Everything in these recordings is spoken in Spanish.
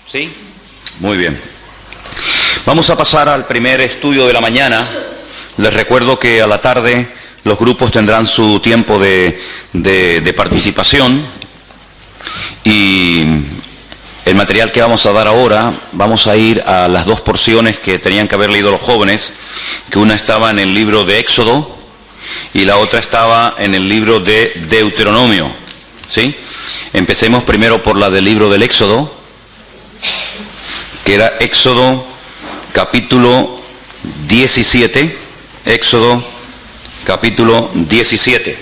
¿Sí? Muy bien. Vamos a pasar al primer estudio de la mañana. Les recuerdo que a la tarde los grupos tendrán su tiempo de participación. Y el material que vamos a dar ahora, vamos a ir a las dos porciones que tenían que haber leído los jóvenes, que una estaba en el libro de Éxodo y la otra estaba en el libro de Deuteronomio. ¿Sí? Empecemos primero por la del libro del Éxodo, que era Éxodo capítulo 17, Éxodo capítulo 17.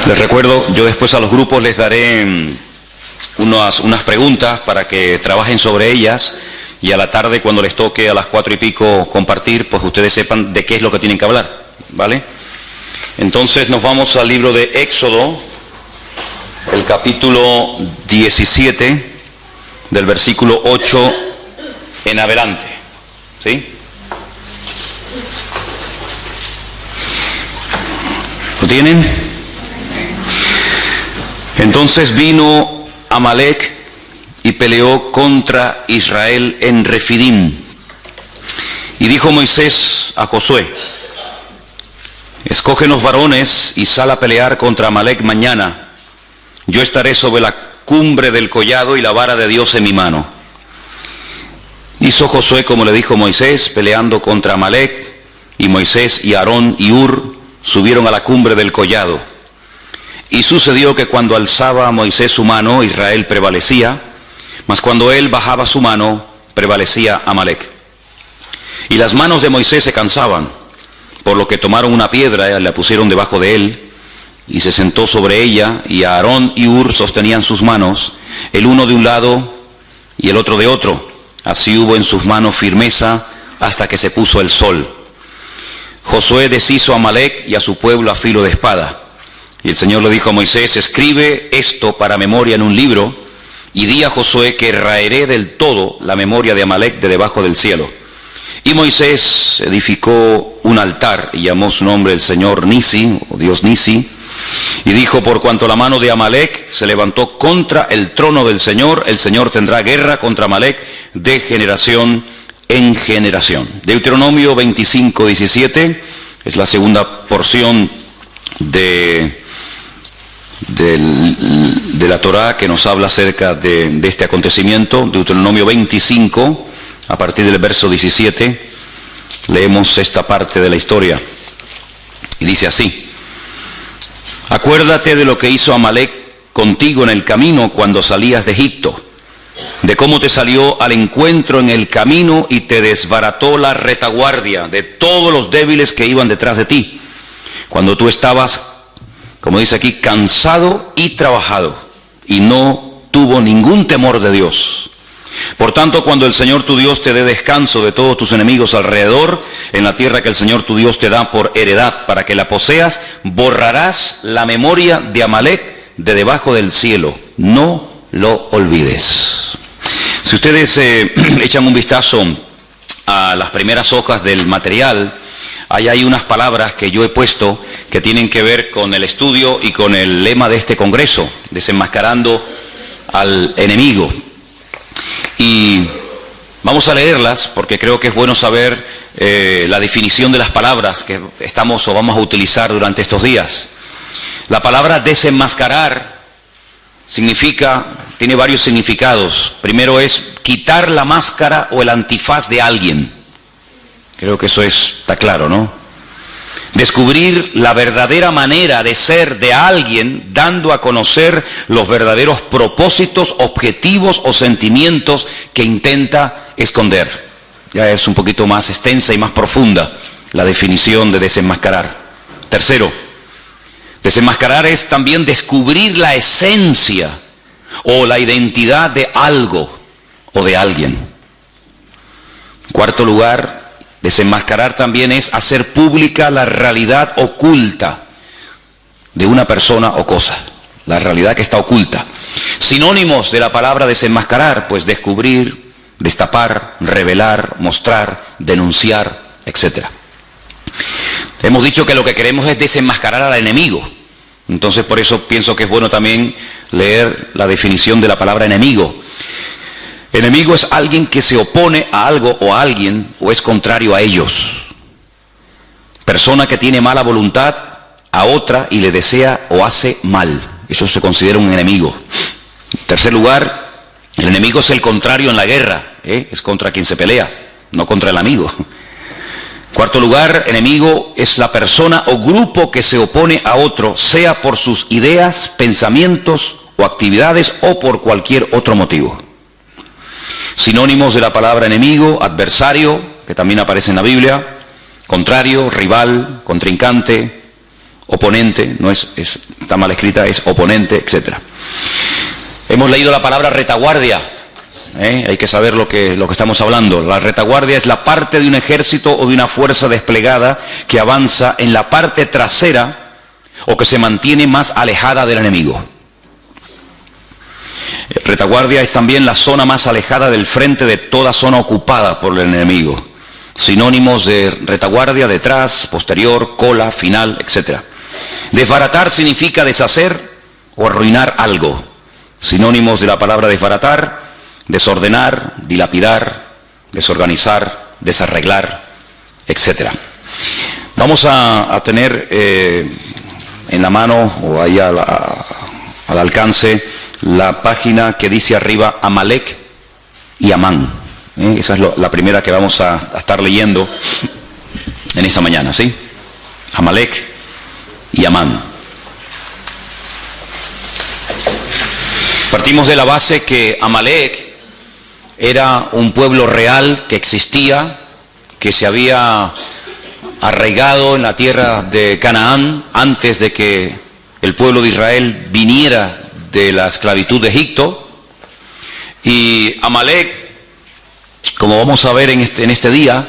Les recuerdo, yo después a los grupos les daré unas preguntas para que trabajen sobre ellas, y a la tarde, cuando les toque a las 4:15 compartir, pues ustedes sepan de qué es lo que tienen que hablar, ¿vale? Entonces nos vamos al libro de Éxodo, el capítulo 17, del versículo 8 en adelante, ¿sí? ¿Lo tienen? Entonces vino Amalec y peleó contra Israel en Refidim. Y dijo Moisés a Josué: escógenos varones y sal a pelear contra Amalec mañana. Yo estaré sobre la cumbre del collado y la vara de Dios en mi mano. Hizo Josué como le dijo Moisés, peleando contra Amalec, y Moisés y Aarón y Hur subieron a la cumbre del collado. Y sucedió que cuando alzaba Moisés su mano, Israel prevalecía, mas cuando él bajaba su mano, prevalecía Amalec. Y las manos de Moisés se cansaban, por lo que tomaron una piedra y la pusieron debajo de él, y se sentó sobre ella, y Aarón y Hur sostenían sus manos, el uno de un lado y el otro de otro. Así hubo en sus manos firmeza hasta que se puso el sol. Josué deshizo a Amalec y a su pueblo a filo de espada. Y el Señor le dijo a Moisés: escribe esto para memoria en un libro, y di a Josué que raeré del todo la memoria de Amalec de debajo del cielo. Y Moisés edificó un altar y llamó su nombre el Señor Nisi, o Dios Nisi, y dijo: por cuanto la mano de Amalec se levantó contra el trono del Señor, el Señor tendrá guerra contra Amalec de generación en generación. Deuteronomio 25:17 es la segunda porción de la Torá que nos habla acerca de este acontecimiento. Deuteronomio 25, a partir del verso 17, leemos esta parte de la historia. Y dice así: acuérdate de lo que hizo Amalec contigo en el camino cuando salías de Egipto, de cómo te salió al encuentro en el camino y te desbarató la retaguardia de todos los débiles que iban detrás de ti, cuando tú estabas, como dice aquí, cansado y trabajado, y no tuvo ningún temor de Dios. Por tanto, cuando el Señor tu Dios te dé descanso de todos tus enemigos alrededor, en la tierra que el Señor tu Dios te da por heredad para que la poseas, borrarás la memoria de Amalec de debajo del cielo. No lo olvides. Si ustedes echan un vistazo a las primeras hojas del material, ahí hay unas palabras que yo he puesto que tienen que ver con el estudio y con el lema de este congreso: desenmascarando al enemigo. Y vamos a leerlas porque creo que es bueno saber la definición de las palabras que estamos o vamos a utilizar durante estos días. La palabra desenmascarar tiene varios significados. Primero es quitar la máscara o el antifaz de alguien. Creo que eso está claro, ¿no? Descubrir la verdadera manera de ser de alguien, dando a conocer los verdaderos propósitos, objetivos o sentimientos que intenta esconder. Ya es un poquito más extensa y más profunda la definición de desenmascarar. Tercero, desenmascarar es también descubrir la esencia o la identidad de algo o de alguien. En cuarto lugar, desenmascarar también es hacer pública la realidad oculta de una persona o cosa, la realidad que está oculta. Sinónimos de la palabra desenmascarar, pues descubrir, destapar, revelar, mostrar, denunciar, etc. Hemos dicho que lo que queremos es desenmascarar al enemigo, Entonces por eso pienso que es bueno también leer la definición de la palabra enemigo. Enemigo es alguien que se opone a algo o a alguien o es contrario a ellos. Persona que tiene mala voluntad a otra y le desea o hace mal. Eso se considera un enemigo. En tercer lugar, el enemigo es el contrario en la guerra. Es contra quien se pelea, no contra el amigo. Cuarto lugar, enemigo es la persona o grupo que se opone a otro, sea por sus ideas, pensamientos o actividades o por cualquier otro motivo. Sinónimos de la palabra enemigo: adversario, que también aparece en la Biblia, contrario, rival, contrincante, oponente, no está mal escrita, es oponente, etc. Hemos leído la palabra retaguardia. Hay que saber lo que estamos hablando. La retaguardia es la parte de un ejército o de una fuerza desplegada que avanza en la parte trasera o que se mantiene más alejada del enemigo. Retaguardia es también la zona más alejada del frente de toda zona ocupada por el enemigo. Sinónimos de retaguardia: detrás, posterior, cola, final, etc. Desbaratar significa deshacer o arruinar algo. Sinónimos de la palabra desbaratar: desordenar, dilapidar, desorganizar, desarreglar, etc. Vamos a tener en la mano o ahí al alcance la página que dice arriba Amalek y Amán. Esa es la primera que vamos a estar leyendo en esta mañana, ¿sí? Amalek y Amán. Partimos de la base que Amalek era un pueblo real que existía, que se había arraigado en la tierra de Canaán antes de que el pueblo de Israel viniera de la esclavitud de Egipto. Y Amalek, como vamos a ver en este día,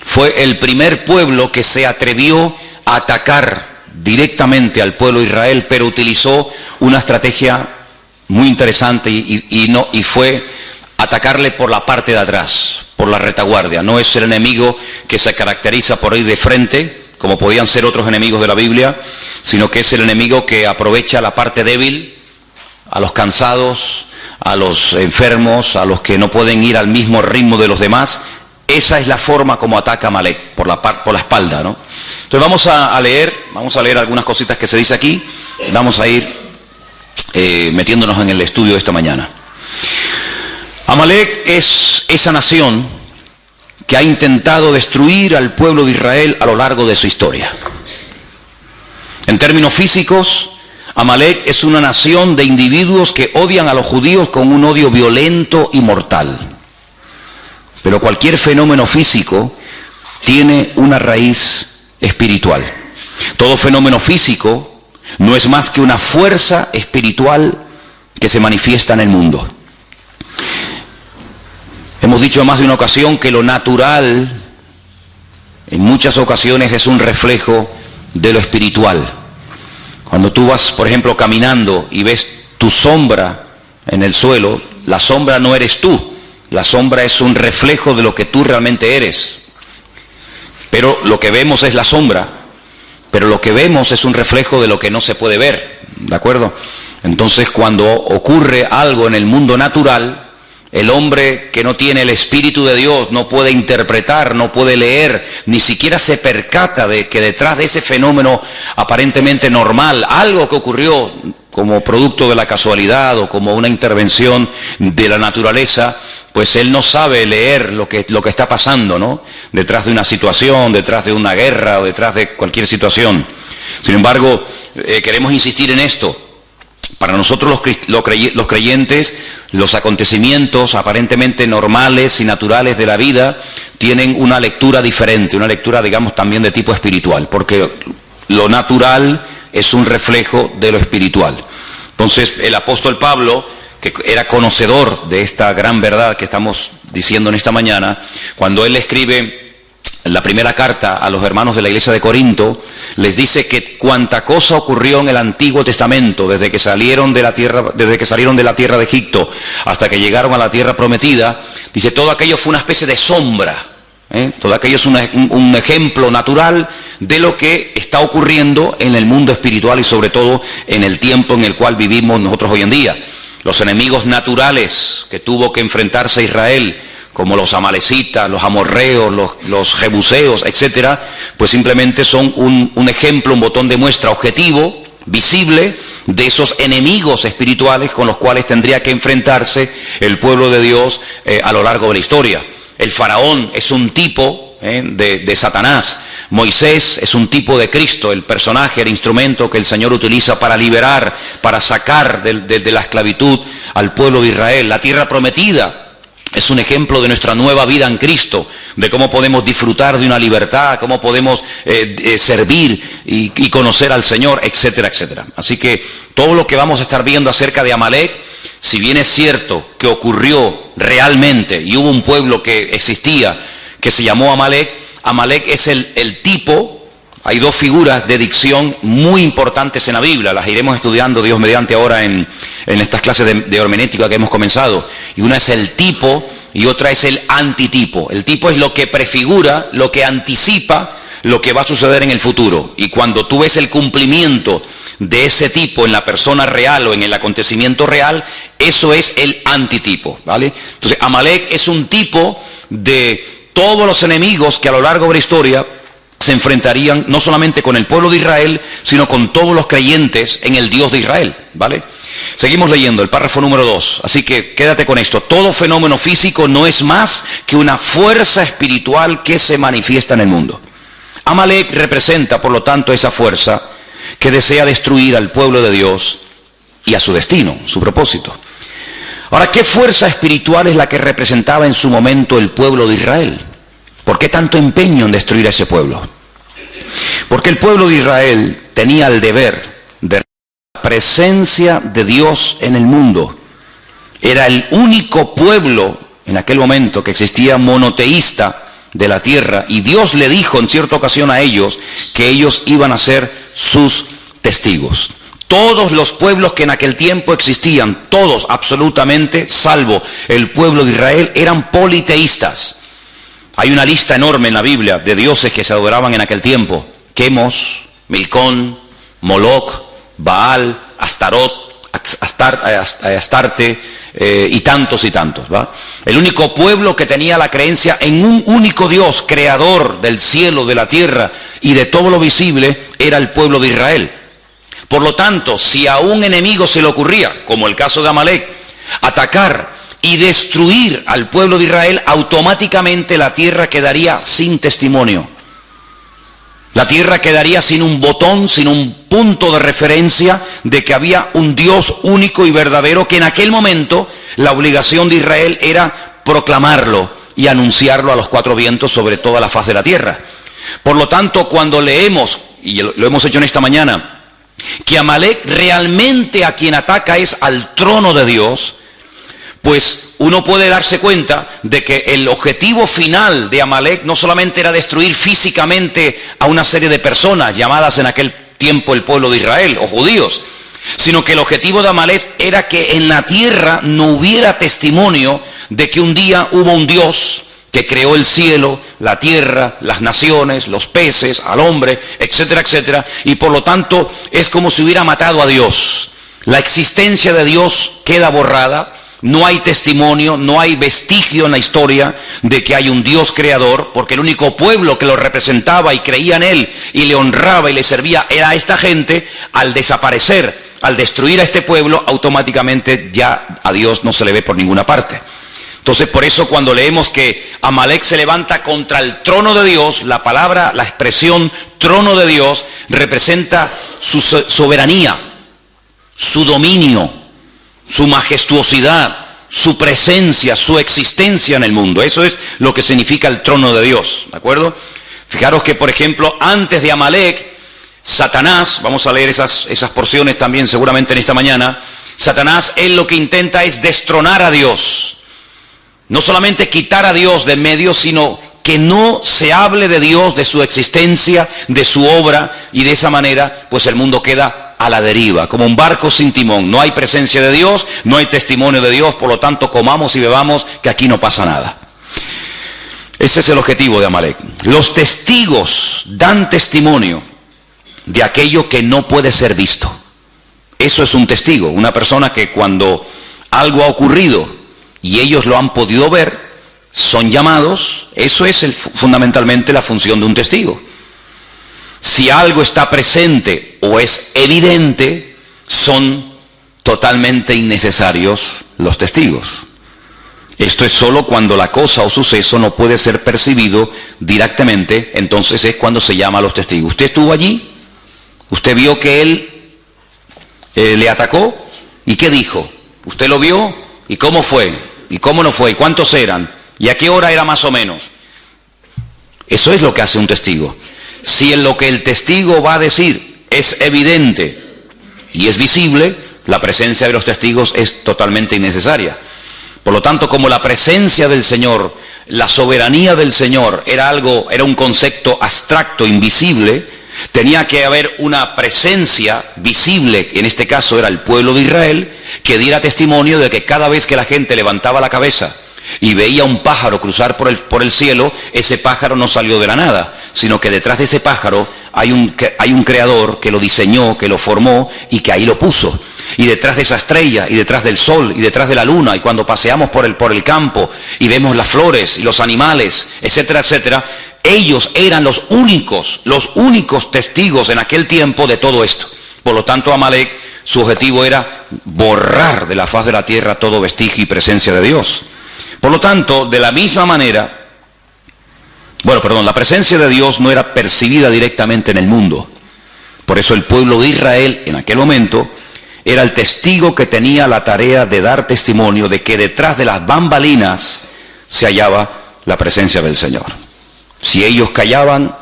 fue el primer pueblo que se atrevió a atacar directamente al pueblo de Israel, pero utilizó una estrategia muy interesante y fue atacarle por la parte de atrás, por la retaguardia. No es el enemigo que se caracteriza por ir de frente, como podían ser otros enemigos de la Biblia, sino que es el enemigo que aprovecha la parte débil, a los cansados, a los enfermos, a los que no pueden ir al mismo ritmo de los demás. Esa es la forma como ataca Amalek, por la espalda, ¿no? Entonces vamos a leer algunas cositas que se dice aquí. Vamos a ir metiéndonos en el estudio de esta mañana. Amalek es esa nación que ha intentado destruir al pueblo de Israel a lo largo de su historia. En términos físicos, Amalek es una nación de individuos que odian a los judíos con un odio violento y mortal. Pero cualquier fenómeno físico tiene una raíz espiritual. Todo fenómeno físico no es más que una fuerza espiritual que se manifiesta en el mundo. Hemos dicho en más de una ocasión que lo natural en muchas ocasiones es un reflejo de lo espiritual. Cuando tú vas, por ejemplo, caminando y ves tu sombra en el suelo, la sombra no eres tú, la sombra es un reflejo de lo que tú realmente eres. Pero lo que vemos es la sombra, pero lo que vemos es un reflejo de lo que no se puede ver, ¿de acuerdo? Entonces, cuando ocurre algo en el mundo natural, el hombre que no tiene el Espíritu de Dios no puede interpretar, no puede leer, ni siquiera se percata de que detrás de ese fenómeno aparentemente normal, algo que ocurrió como producto de la casualidad o como una intervención de la naturaleza, pues él no sabe leer lo que está pasando, ¿no? Detrás de una situación, detrás de una guerra o detrás de cualquier situación. Sin embargo, queremos insistir en esto. Para nosotros los creyentes, los acontecimientos aparentemente normales y naturales de la vida tienen una lectura diferente, una lectura, digamos, también de tipo espiritual, porque lo natural es un reflejo de lo espiritual. Entonces, el apóstol Pablo, que era conocedor de esta gran verdad que estamos diciendo en esta mañana, cuando él escribe en la primera carta a los hermanos de la iglesia de Corinto, les dice que cuanta cosa ocurrió en el Antiguo Testamento, desde que salieron de la tierra de Egipto hasta que llegaron a la tierra prometida, dice, todo aquello fue una especie de sombra, Todo aquello es un ejemplo natural de lo que está ocurriendo en el mundo espiritual y sobre todo en el tiempo en el cual vivimos nosotros hoy en día. Los enemigos naturales que tuvo que enfrentarse Israel, como los amalecitas, los amorreos, los jebuseos, etcétera, pues simplemente son un ejemplo, un botón de muestra objetivo, visible, de esos enemigos espirituales con los cuales tendría que enfrentarse el pueblo de Dios a lo largo de la historia. El faraón es un tipo de Satanás. Moisés es un tipo de Cristo, el personaje, el instrumento que el Señor utiliza para liberar, para sacar de la esclavitud al pueblo de Israel. La tierra prometida es un ejemplo de nuestra nueva vida en Cristo, de cómo podemos disfrutar de una libertad, cómo podemos servir y conocer al Señor, etcétera, etcétera. Así que todo lo que vamos a estar viendo acerca de Amalek, si bien es cierto que ocurrió realmente y hubo un pueblo que existía que se llamó Amalek, Amalek es el tipo. Hay dos figuras de dicción muy importantes en la Biblia, las iremos estudiando Dios mediante ahora en estas clases de hermenéutica que hemos comenzado. Y una es el tipo y otra es el antitipo. El tipo es lo que prefigura, lo que anticipa lo que va a suceder en el futuro. Y cuando tú ves el cumplimiento de ese tipo en la persona real o en el acontecimiento real, eso es el antitipo, ¿vale? Entonces, Amalek es un tipo de todos los enemigos que a lo largo de la historia se enfrentarían no solamente con el pueblo de Israel, sino con todos los creyentes en el Dios de Israel, ¿vale? Seguimos leyendo el párrafo número 2, así que quédate con esto. Todo fenómeno físico no es más que una fuerza espiritual que se manifiesta en el mundo. Amalek representa, por lo tanto, esa fuerza que desea destruir al pueblo de Dios y a su destino, su propósito. Ahora, ¿qué fuerza espiritual es la que representaba en su momento el pueblo de Israel? ¿Por qué tanto empeño en destruir a ese pueblo? Porque el pueblo de Israel tenía el deber de la presencia de Dios en el mundo. Era el único pueblo en aquel momento que existía monoteísta de la tierra, y Dios le dijo en cierta ocasión a ellos que ellos iban a ser sus testigos. Todos los pueblos que en aquel tiempo existían, todos absolutamente, salvo el pueblo de Israel, eran politeístas. Hay una lista enorme en la Biblia de dioses que se adoraban en aquel tiempo: Quemos, Milcón, Moloc, Baal, Astarte y tantos, ¿va? El único pueblo que tenía la creencia en un único Dios, creador del cielo, de la tierra y de todo lo visible, era el pueblo de Israel. Por lo tanto, si a un enemigo se le ocurría, como el caso de Amalek, atacar y destruir al pueblo de Israel, automáticamente la tierra quedaría sin testimonio. La tierra quedaría sin un botón, sin un punto de referencia de que había un Dios único y verdadero, que en aquel momento la obligación de Israel era proclamarlo y anunciarlo a los cuatro vientos sobre toda la faz de la tierra. Por lo tanto, cuando leemos, y lo hemos hecho en esta mañana, que Amalek realmente a quien ataca es al trono de Dios, pues uno puede darse cuenta de que el objetivo final de Amalek no solamente era destruir físicamente a una serie de personas llamadas en aquel tiempo el pueblo de Israel o judíos, sino que el objetivo de Amalek era que en la tierra no hubiera testimonio de que un día hubo un Dios que creó el cielo, la tierra, las naciones, los peces, al hombre, etcétera, etcétera, y por lo tanto es como si hubiera matado a Dios. La existencia de Dios queda borrada. No hay testimonio, no hay vestigio en la historia de que hay un Dios creador, porque el único pueblo que lo representaba y creía en él y le honraba y le servía era esta gente. Al desaparecer, al destruir a este pueblo, automáticamente ya a Dios no se le ve por ninguna parte. Entonces, por eso cuando leemos que Amalek se levanta contra el trono de Dios, la palabra, la expresión trono de Dios representa su soberanía, su dominio, su majestuosidad, su presencia, su existencia en el mundo. Eso es lo que significa el trono de Dios, ¿de acuerdo? Fijaros que, por ejemplo, antes de Amalek, Satanás, vamos a leer esas porciones también seguramente en esta mañana. Satanás, él lo que intenta es destronar a Dios. No solamente quitar a Dios de en medio, sino que no se hable de Dios, de su existencia, de su obra, y de esa manera, pues el mundo queda a la deriva, como un barco sin timón. No hay presencia de Dios, no hay testimonio de Dios, por lo tanto comamos y bebamos, que aquí no pasa nada. Ese es el objetivo de Amalek. Los testigos dan testimonio de aquello que no puede ser visto. Eso es un testigo, una persona que cuando algo ha ocurrido y ellos lo han podido ver, son llamados. Eso es fundamentalmente la función de un testigo. Si algo está presente o es evidente, son totalmente innecesarios los testigos. Esto es solo cuando la cosa o suceso no puede ser percibido directamente, entonces es cuando se llama a los testigos. ¿Usted estuvo allí? ¿Usted vio que él le atacó? ¿Y qué dijo? ¿Usted lo vio? ¿Y cómo fue? ¿Y cómo no fue? ¿Y cuántos eran? ¿Y a qué hora era más o menos? Eso es lo que hace un testigo. Si en lo que el testigo va a decir es evidente y es visible, la presencia de los testigos es totalmente innecesaria. Por lo tanto, como la presencia del Señor, la soberanía del Señor era un concepto abstracto, invisible, tenía que haber una presencia visible, en este caso era el pueblo de Israel, que diera testimonio de que cada vez que la gente levantaba la cabeza y veía un pájaro cruzar por el cielo, ese pájaro no salió de la nada, sino que detrás de ese pájaro hay un creador que lo diseñó, que lo formó y que ahí lo puso. Y detrás de esa estrella, y detrás del sol, y detrás de la luna, y cuando paseamos por el campo y vemos las flores y los animales, etcétera, etcétera, ellos eran los únicos testigos en aquel tiempo de todo esto. Por lo tanto, Amalek, su objetivo era borrar de la faz de la tierra todo vestigio y presencia de Dios. Por lo tanto, de la misma manera, la presencia de Dios no era percibida directamente en el mundo. Por eso el pueblo de Israel, en aquel momento, era el testigo que tenía la tarea de dar testimonio de que detrás de las bambalinas se hallaba la presencia del Señor. Si ellos callaban,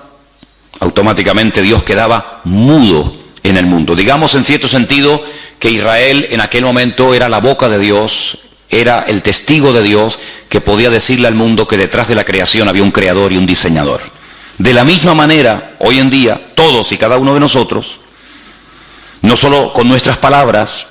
automáticamente Dios quedaba mudo en el mundo. Digamos en cierto sentido que Israel en aquel momento era la boca de Dios, era el testigo de Dios que podía decirle al mundo que detrás de la creación había un creador y un diseñador. De la misma manera, hoy en día, todos y cada uno de nosotros, no solo con nuestras palabras,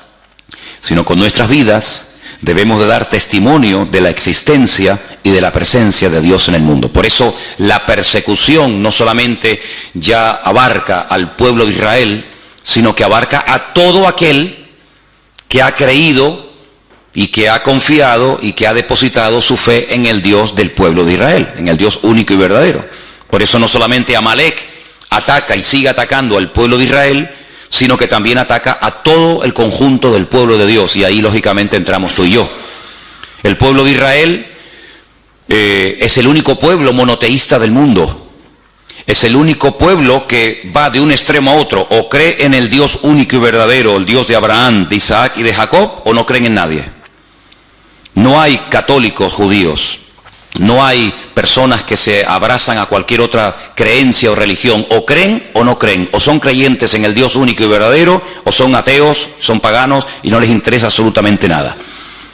sino con nuestras vidas, debemos de dar testimonio de la existencia y de la presencia de Dios en el mundo. Por eso la persecución no solamente ya abarca al pueblo de Israel, sino que abarca a todo aquel que ha creído y que ha confiado y que ha depositado su fe en el Dios del pueblo de Israel, en el Dios único y verdadero. Por eso no solamente Amalek ataca y sigue atacando al pueblo de Israel, sino que también ataca a todo el conjunto del pueblo de Dios, y ahí lógicamente entramos tú y yo. El pueblo de Israel es el único pueblo monoteísta del mundo. Es el único pueblo que va de un extremo a otro, o cree en el Dios único y verdadero, el Dios de Abraham, de Isaac y de Jacob, o no creen en nadie. No hay católicos judíos, no hay personas que se abrazan a cualquier otra creencia o religión, o creen o no creen, o son creyentes en el Dios único y verdadero, o son ateos, son paganos y no les interesa absolutamente nada.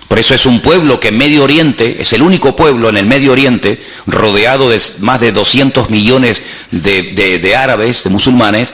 Por eso es un pueblo que en Medio Oriente, es el único pueblo en el Medio Oriente, rodeado de más de 200 millones de árabes, de musulmanes,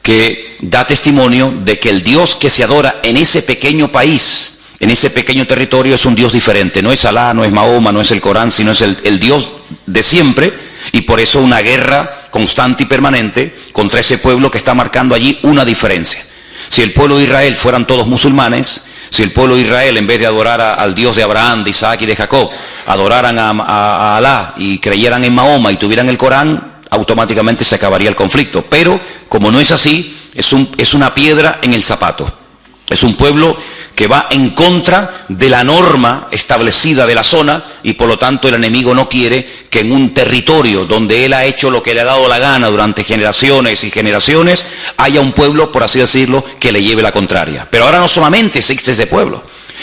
que da testimonio de que el Dios que se adora en ese pequeño país, en ese pequeño territorio, es un Dios diferente. No es Alá, no es Mahoma, no es el Corán, sino es el Dios de siempre, y por eso una guerra constante y permanente contra ese pueblo que está marcando allí una diferencia. Si el pueblo de Israel fueran todos musulmanes, si el pueblo de Israel, en vez de adorar al Dios de Abraham, de Isaac y de Jacob, adoraran a Alá y creyeran en Mahoma y tuvieran el Corán, automáticamente se acabaría el conflicto. Pero como no es así, es una piedra en el zapato. Es un pueblo que va en contra de la norma establecida de la zona, y por lo tanto el enemigo no quiere que en un territorio donde él ha hecho lo que le ha dado la gana durante generaciones y generaciones, haya un pueblo, por así decirlo, que le lleve la contraria. Pero ahora no solamente existe ese pueblo,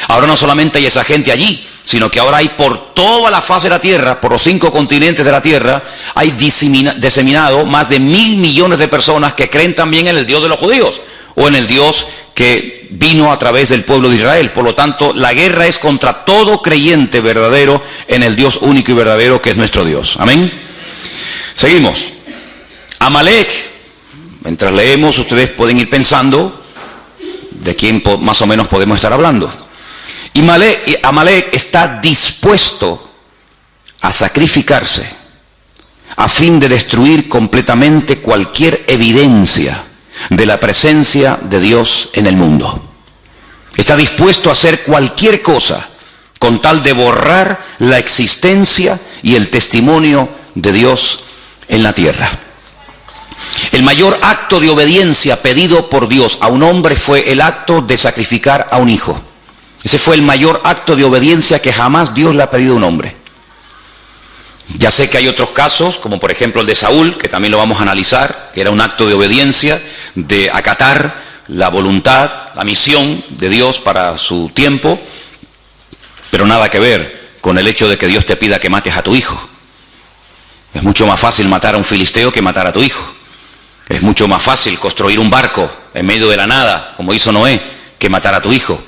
ahora no solamente hay esa gente allí, sino que ahora hay por toda la faz de la tierra, por los 5 continentes de la tierra, hay diseminado más de 1.000 millones de personas que creen también en el Dios de los judíos, o en el Dios que vino a través del pueblo de Israel. Por lo tanto, la guerra es contra todo creyente verdadero en el Dios único y verdadero que es nuestro Dios. Amén. Seguimos. Amalek, mientras leemos, ustedes pueden ir pensando de quién más o menos podemos estar hablando. Y Amalek está dispuesto a sacrificarse a fin de destruir completamente cualquier evidencia de la presencia de Dios en el mundo. Está dispuesto a hacer cualquier cosa con tal de borrar la existencia y el testimonio de Dios en la tierra. El mayor acto de obediencia pedido por Dios a un hombre fue el acto de sacrificar a un hijo. Ese fue el mayor acto de obediencia que jamás Dios le ha pedido a un hombre. Ya sé que hay otros casos, como por ejemplo el de Saúl, que también lo vamos a analizar, que era un acto de obediencia, de acatar la voluntad, la misión de Dios para su tiempo, pero nada que ver con el hecho de que Dios te pida que mates a tu hijo. Es mucho más fácil matar a un filisteo que matar a tu hijo. Es mucho más fácil construir un barco en medio de la nada, como hizo Noé, que matar a tu hijo.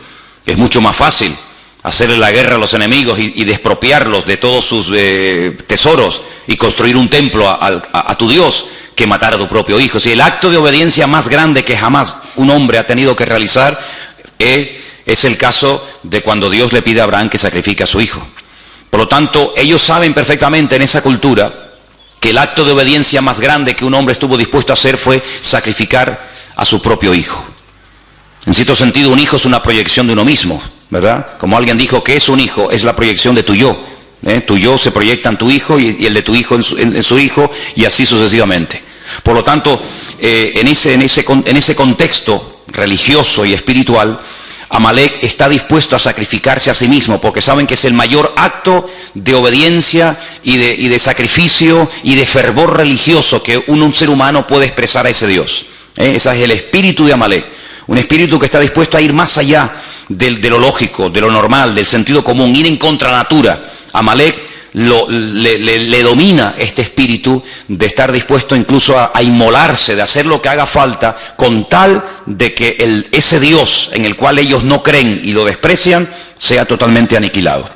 Es mucho más fácil hacerle la guerra a los enemigos y despropiarlos de todos sus tesoros y construir un templo a tu Dios que matar a tu propio hijo. Si el acto de obediencia más grande que jamás un hombre ha tenido que realizar es el caso de cuando Dios le pide a Abraham que sacrifique a su hijo. Por lo tanto, ellos saben perfectamente en esa cultura que el acto de obediencia más grande que un hombre estuvo dispuesto a hacer fue sacrificar a su propio hijo. En cierto sentido, un hijo es una proyección de uno mismo, ¿verdad? Como alguien dijo, ¿qué es un hijo? Es la proyección de tu yo. Tu yo se proyecta en tu hijo y el de tu hijo en su hijo y así sucesivamente. Por lo tanto, en ese contexto religioso y espiritual, Amalek está dispuesto a sacrificarse a sí mismo porque saben que es el mayor acto de obediencia y de sacrificio y de fervor religioso que un ser humano puede expresar a ese Dios. Ese es el espíritu de Amalek. Un espíritu que está dispuesto a ir más allá de lo lógico, de lo normal, del sentido común, ir en contra natura. Amalek le domina este espíritu de estar dispuesto incluso a inmolarse, de hacer lo que haga falta, con tal de que ese Dios en el cual ellos no creen y lo desprecian, sea totalmente aniquilado.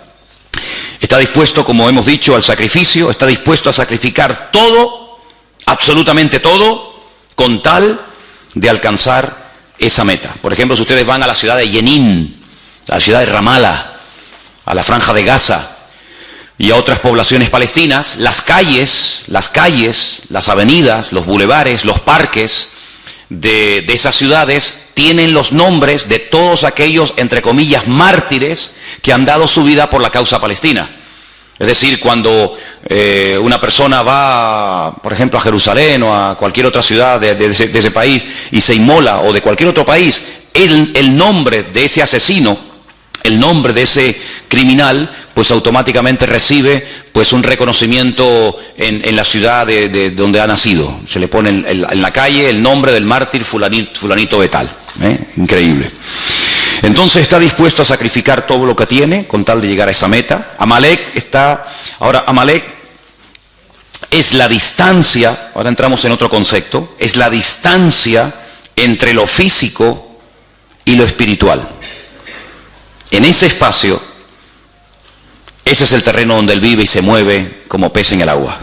Está dispuesto, como hemos dicho, al sacrificio, está dispuesto a sacrificar todo, absolutamente todo, con tal de alcanzar esa meta. Por ejemplo, si ustedes van a la ciudad de Jenin, a la ciudad de Ramallah, a la franja de Gaza y a otras poblaciones palestinas, las calles, las avenidas, los bulevares, los parques de esas ciudades tienen los nombres de todos aquellos, entre comillas, mártires que han dado su vida por la causa palestina. Es decir, cuando una persona va, por ejemplo, a Jerusalén o a cualquier otra ciudad de ese país y se inmola, o de cualquier otro país, el nombre de ese asesino, el nombre de ese criminal, pues automáticamente recibe pues un reconocimiento en la ciudad de donde ha nacido. Se le pone en la calle el nombre del mártir fulanito de tal. Increíble. Entonces está dispuesto a sacrificar todo lo que tiene con tal de llegar a esa meta. Amalek es la distancia, ahora entramos en otro concepto, es la distancia entre lo físico y lo espiritual. En ese espacio, ese es el terreno donde él vive y se mueve como pez en el agua.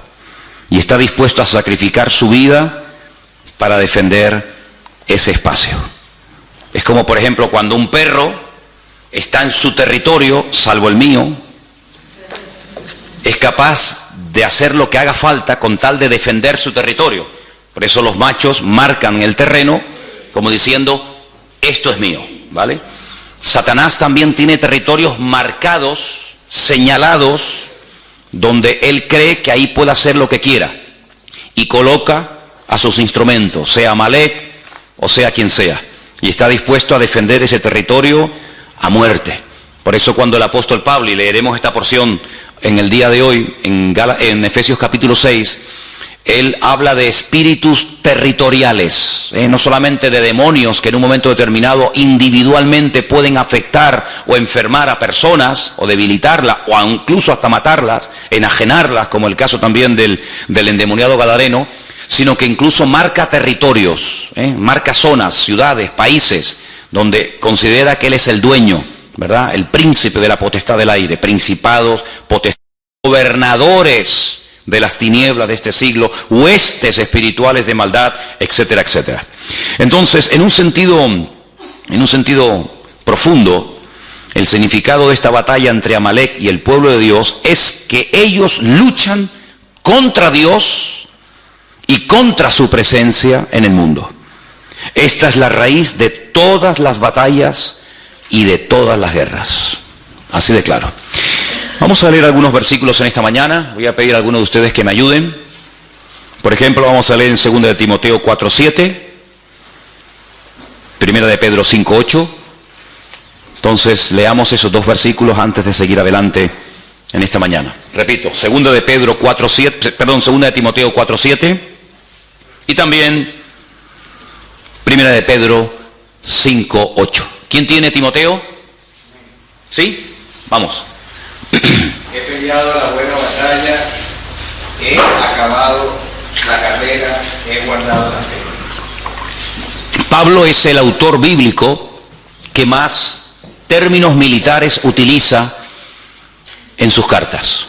Y está dispuesto a sacrificar su vida para defender ese espacio. Es como, por ejemplo, cuando un perro está en su territorio, salvo el mío, es capaz de hacer lo que haga falta con tal de defender su territorio. Por eso los machos marcan el terreno como diciendo, esto es mío, ¿vale? Satanás también tiene territorios marcados, señalados, donde él cree que ahí puede hacer lo que quiera. Y coloca a sus instrumentos, sea Amalek o sea quien sea. Y está dispuesto a defender ese territorio a muerte. Por eso cuando el apóstol Pablo, y leeremos esta porción en el día de hoy, en Efesios capítulo 6, él habla de espíritus territoriales, no solamente de demonios que en un momento determinado individualmente pueden afectar o enfermar a personas, o debilitarlas, o incluso hasta matarlas, enajenarlas, como el caso también del endemoniado gadareno, sino que incluso marca territorios, marca zonas, ciudades, países, donde considera que él es el dueño, ¿verdad? El príncipe de la potestad del aire, principados, potestades, gobernadores de las tinieblas de este siglo, huestes espirituales de maldad, etcétera, etcétera. Entonces, en un sentido profundo, el significado de esta batalla entre Amalek y el pueblo de Dios es que ellos luchan contra Dios y contra su presencia en el mundo. Esta es la raíz de todas las batallas y de todas las guerras. Así de claro. Vamos a leer algunos versículos en esta mañana. Voy a pedir a algunos de ustedes que me ayuden. Por ejemplo, vamos a leer en 2 de Timoteo 4:7, 1 de Pedro 5:8. Entonces, leamos esos dos versículos antes de seguir adelante en esta mañana. Repito, 2 de Pedro 4:7, perdón, 2 de Timoteo 4:7 y también 1 de Pedro 5:8. ¿Quién tiene Timoteo? ¿Sí? Vamos. He peleado la buena batalla, he acabado la carrera, he guardado la fe. Pablo es el autor bíblico que más términos militares utiliza en sus cartas.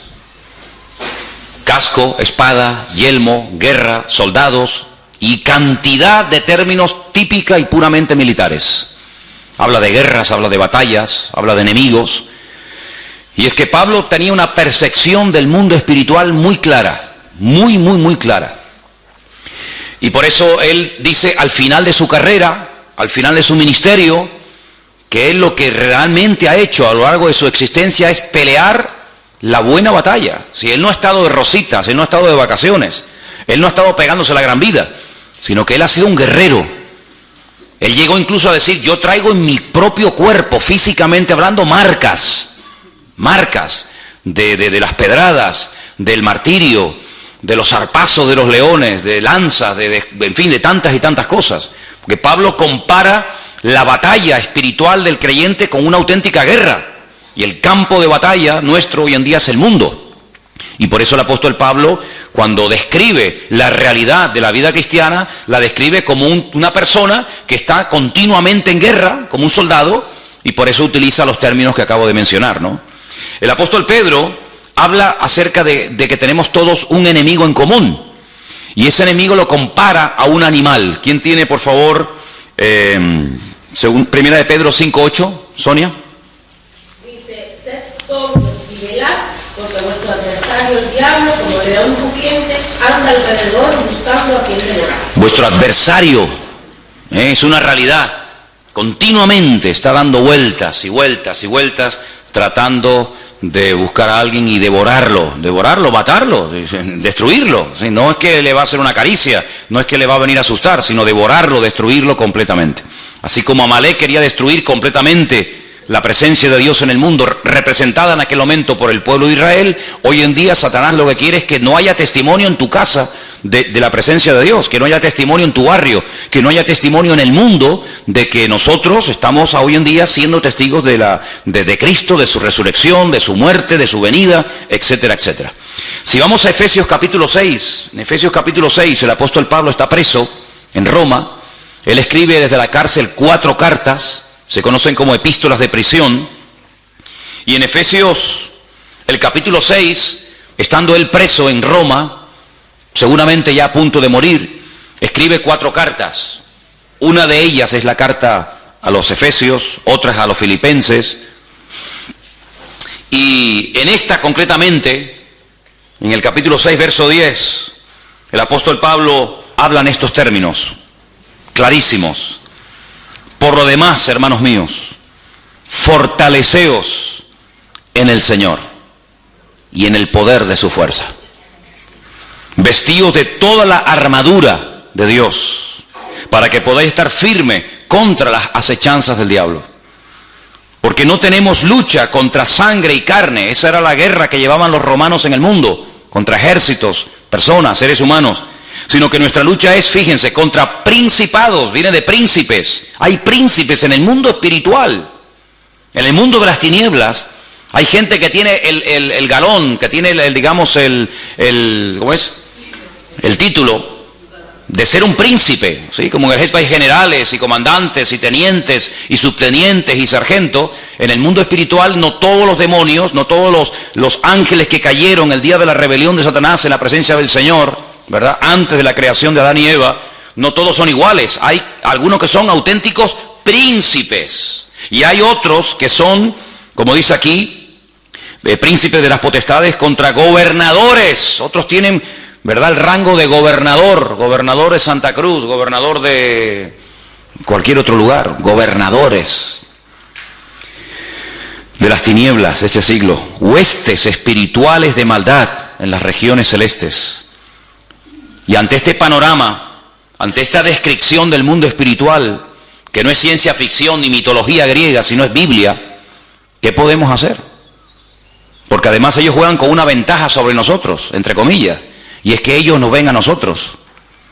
Casco, espada, yelmo, guerra, soldados y cantidad de términos típica y puramente militares. Habla de guerras, habla de batallas, habla de enemigos. Y es que Pablo tenía una percepción del mundo espiritual muy clara, muy clara. Y por eso él dice al final de su carrera, al final de su ministerio, que él lo que realmente ha hecho a lo largo de su existencia es pelear la buena batalla. Si él no ha estado de rositas, él no ha estado de vacaciones, él no ha estado pegándose la gran vida, sino que él ha sido un guerrero. Él llegó incluso a decir, yo traigo en mi propio cuerpo, físicamente hablando, marcas de las pedradas, del martirio, de los zarpazos de los leones, de lanzas, en fin, de tantas y tantas cosas. Porque Pablo compara la batalla espiritual del creyente con una auténtica guerra. Y el campo de batalla nuestro hoy en día es el mundo. Y por eso el apóstol Pablo, cuando describe la realidad de la vida cristiana, la describe como una persona que está continuamente en guerra, como un soldado, y por eso utiliza los términos que acabo de mencionar, ¿no? El apóstol Pedro habla acerca de que tenemos todos un enemigo en común. Y ese enemigo lo compara a un animal. ¿Quién tiene, por favor, según 1 de Pedro 5:8, Sonia? Dice, sed sobrios y velad, porque vuestro adversario el diablo, como león rugiente, anda alrededor buscando a quien devorar. Vuestro adversario es una realidad. Continuamente está dando vueltas y vueltas y vueltas, tratando de buscar a alguien y devorarlo, matarlo, destruirlo. No es que le va a hacer una caricia, no es que le va a venir a asustar, sino devorarlo, destruirlo completamente. Así como Amalek quería destruir completamente la presencia de Dios en el mundo, representada en aquel momento por el pueblo de Israel, hoy en día Satanás lo que quiere es que no haya testimonio en tu casa de la presencia de Dios, que no haya testimonio en tu barrio, que no haya testimonio en el mundo de que nosotros estamos hoy en día siendo testigos de Cristo, de su resurrección, de su muerte, de su venida, etcétera, etcétera. Si vamos a Efesios capítulo 6, en Efesios capítulo 6 el apóstol Pablo está preso en Roma. Él escribe desde la cárcel 4 cartas, se conocen como epístolas de prisión, y en Efesios, el capítulo 6, estando él preso en Roma, seguramente ya a punto de morir, escribe 4 cartas. Una de ellas es la carta a los Efesios, otras a los Filipenses, y en esta concretamente, en el capítulo 6, verso 10, el apóstol Pablo habla en estos términos clarísimos. Por lo demás, hermanos míos, fortaleceos en el Señor y en el poder de su fuerza. Vestíos de toda la armadura de Dios, para que podáis estar firme contra las acechanzas del diablo. Porque no tenemos lucha contra sangre y carne. Esa era la guerra que llevaban los romanos en el mundo, contra ejércitos, personas, seres humanos. Sino que nuestra lucha es, fíjense, contra principados, viene de príncipes. Hay príncipes en el mundo espiritual. En el mundo de las tinieblas hay gente que tiene el galón, que tiene ¿cómo es? El título de ser un príncipe, ¿sí? Como en el ejército hay generales y comandantes y tenientes y subtenientes y sargentos. En el mundo espiritual no todos los demonios, no todos los ángeles que cayeron el día de la rebelión de Satanás en la presencia del Señor, ¿verdad? Antes de la creación de Adán y Eva, no todos son iguales. Hay algunos que son auténticos príncipes y hay otros que son, como dice aquí, príncipes de las potestades contra gobernadores. Otros tienen, ¿verdad?, el rango de gobernador, gobernador de Santa Cruz, gobernador de cualquier otro lugar, gobernadores de las tinieblas de este siglo, huestes espirituales de maldad en las regiones celestes. Y ante este panorama, ante esta descripción del mundo espiritual, que no es ciencia ficción ni mitología griega, sino es Biblia, ¿qué podemos hacer? Porque además ellos juegan con una ventaja sobre nosotros, entre comillas, y es que ellos nos ven a nosotros,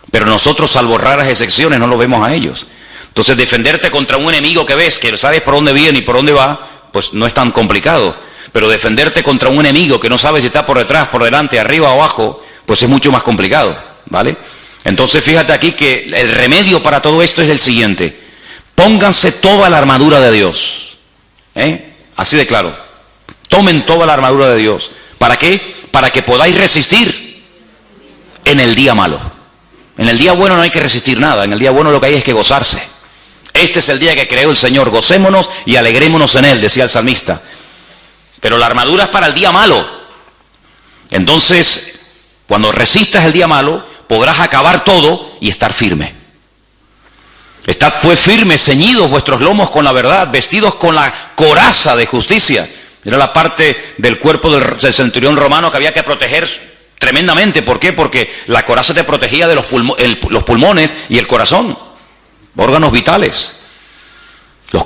pero nosotros, salvo raras excepciones, no los vemos a ellos. Entonces, defenderte contra un enemigo que ves, que sabes por dónde viene y por dónde va, pues no es tan complicado. Pero defenderte contra un enemigo que no sabes si está por detrás, por delante, arriba o abajo, pues es mucho más complicado, ¿vale? Entonces, fíjate aquí que el remedio para todo esto es el siguiente: pónganse toda la armadura de Dios, así de claro. Tomen toda la armadura de Dios. ¿Para qué? Para que podáis resistir en el día malo. En el día bueno no hay que resistir nada, en el día bueno lo que hay es que gozarse. Este es el día que creó el Señor, gocémonos y alegrémonos en él, decía el salmista. Pero la armadura es para el día malo. Entonces, cuando resistas el día malo, podrás acabar todo y estar firme. Estad pues firmes, ceñidos vuestros lomos con la verdad, vestidos con la coraza de justicia. Era la parte del cuerpo del centurión romano que había que proteger tremendamente. ¿Por qué? Porque la coraza te protegía de los pulmones y el corazón, órganos vitales. Los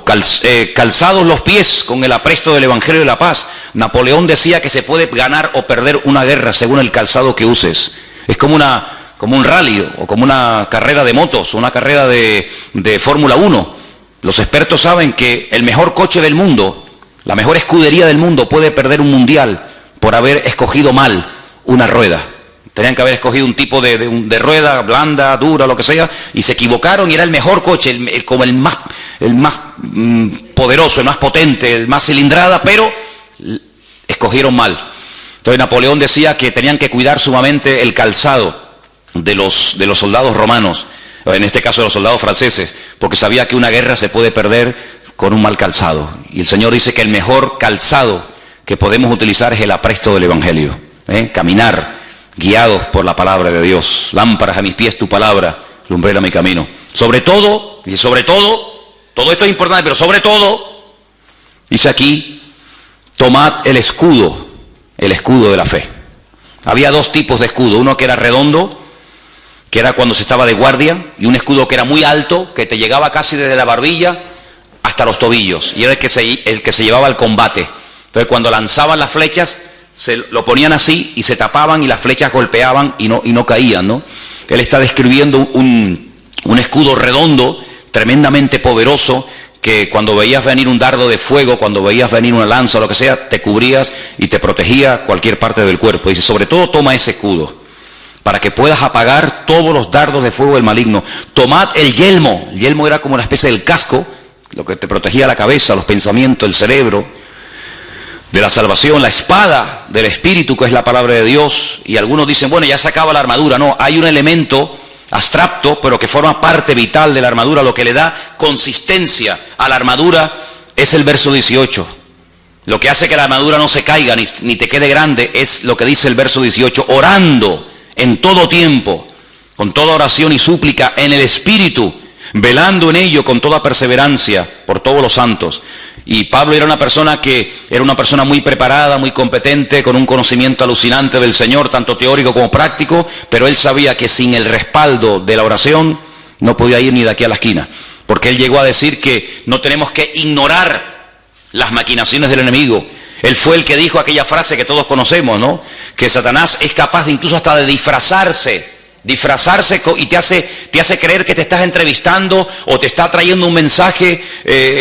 calzados los pies con el apresto del Evangelio de la paz. Napoleón decía que se puede ganar o perder una guerra según el calzado que uses. Es como un rally o como una carrera de motos, una carrera de Fórmula 1. Los expertos saben que el mejor coche del mundo, la mejor escudería del mundo puede perder un mundial por haber escogido mal una rueda. Tenían que haber escogido un tipo de rueda blanda, dura, lo que sea, y se equivocaron y era el mejor coche, como el más poderoso, el más potente, el más cilindrada, pero escogieron mal. Entonces Napoleón decía que tenían que cuidar sumamente el calzado de los soldados romanos, en este caso de los soldados franceses, porque sabía que una guerra se puede perder con un mal calzado. Y el Señor dice que el mejor calzado que podemos utilizar es el apresto del Evangelio. Caminar guiados por la palabra de Dios. Lámparas a mis pies tu palabra, lumbrera mi camino. Sobre todo, todo esto es importante, pero sobre todo, dice aquí, tomad el escudo de la fe. Había dos tipos de escudo, uno que era redondo, que era cuando se estaba de guardia, y un escudo que era muy alto, que te llegaba casi desde la barbilla hasta los tobillos, y era el que se llevaba al combate. Entonces cuando lanzaban las flechas, se lo ponían así y se tapaban y las flechas golpeaban y no caían, ¿no? Él está describiendo un escudo redondo, tremendamente poderoso, que cuando veías venir un dardo de fuego, cuando veías venir una lanza o lo que sea, te cubrías y te protegía cualquier parte del cuerpo. Dice, sobre todo toma ese escudo, para que puedas apagar todos los dardos de fuego del maligno. Tomad el yelmo. El yelmo era como una especie del casco, lo que te protegía la cabeza, los pensamientos, el cerebro, de la salvación, la espada del Espíritu, que es la palabra de Dios. Y algunos dicen, bueno, ya se acaba la armadura. No, hay un elemento abstracto, pero que forma parte vital de la armadura. Lo que le da consistencia a la armadura es el verso 18. Lo que hace que la armadura no se caiga ni te quede grande es lo que dice el verso 18. Orando en todo tiempo, con toda oración y súplica en el Espíritu, velando en ello con toda perseverancia por todos los santos. Y Pablo era una persona muy preparada, muy competente, con un conocimiento alucinante del Señor, tanto teórico como práctico, pero él sabía que sin el respaldo de la oración no podía ir ni de aquí a la esquina, porque él llegó a decir que no tenemos que ignorar las maquinaciones del enemigo. Él fue el que dijo aquella frase que todos conocemos, ¿no? Que Satanás es capaz de incluso hasta de disfrazarse y te hace creer que te estás entrevistando o te está trayendo un mensaje,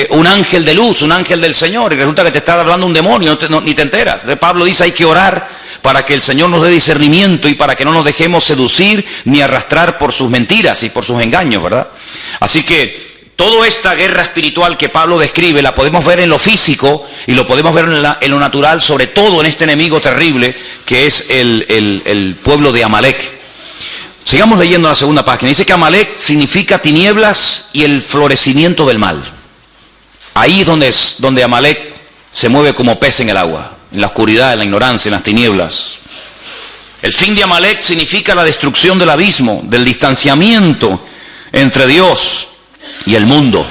un ángel de luz, un ángel del Señor, y resulta que te está hablando un demonio, ni te enteras. Pablo dice, hay que orar para que el Señor nos dé discernimiento y para que no nos dejemos seducir ni arrastrar por sus mentiras y por sus engaños, ¿verdad? Así que toda esta guerra espiritual que Pablo describe la podemos ver en lo físico y lo podemos ver en lo natural, sobre todo en este enemigo terrible que es el pueblo de Amalek. Sigamos leyendo la segunda página. Dice que Amalek significa tinieblas y el florecimiento del mal. Ahí es donde Amalek se mueve como pez en el agua. en la oscuridad, en la ignorancia, en las tinieblas. El fin de Amalek significa la destrucción del abismo, del distanciamiento entre Dios y el mundo,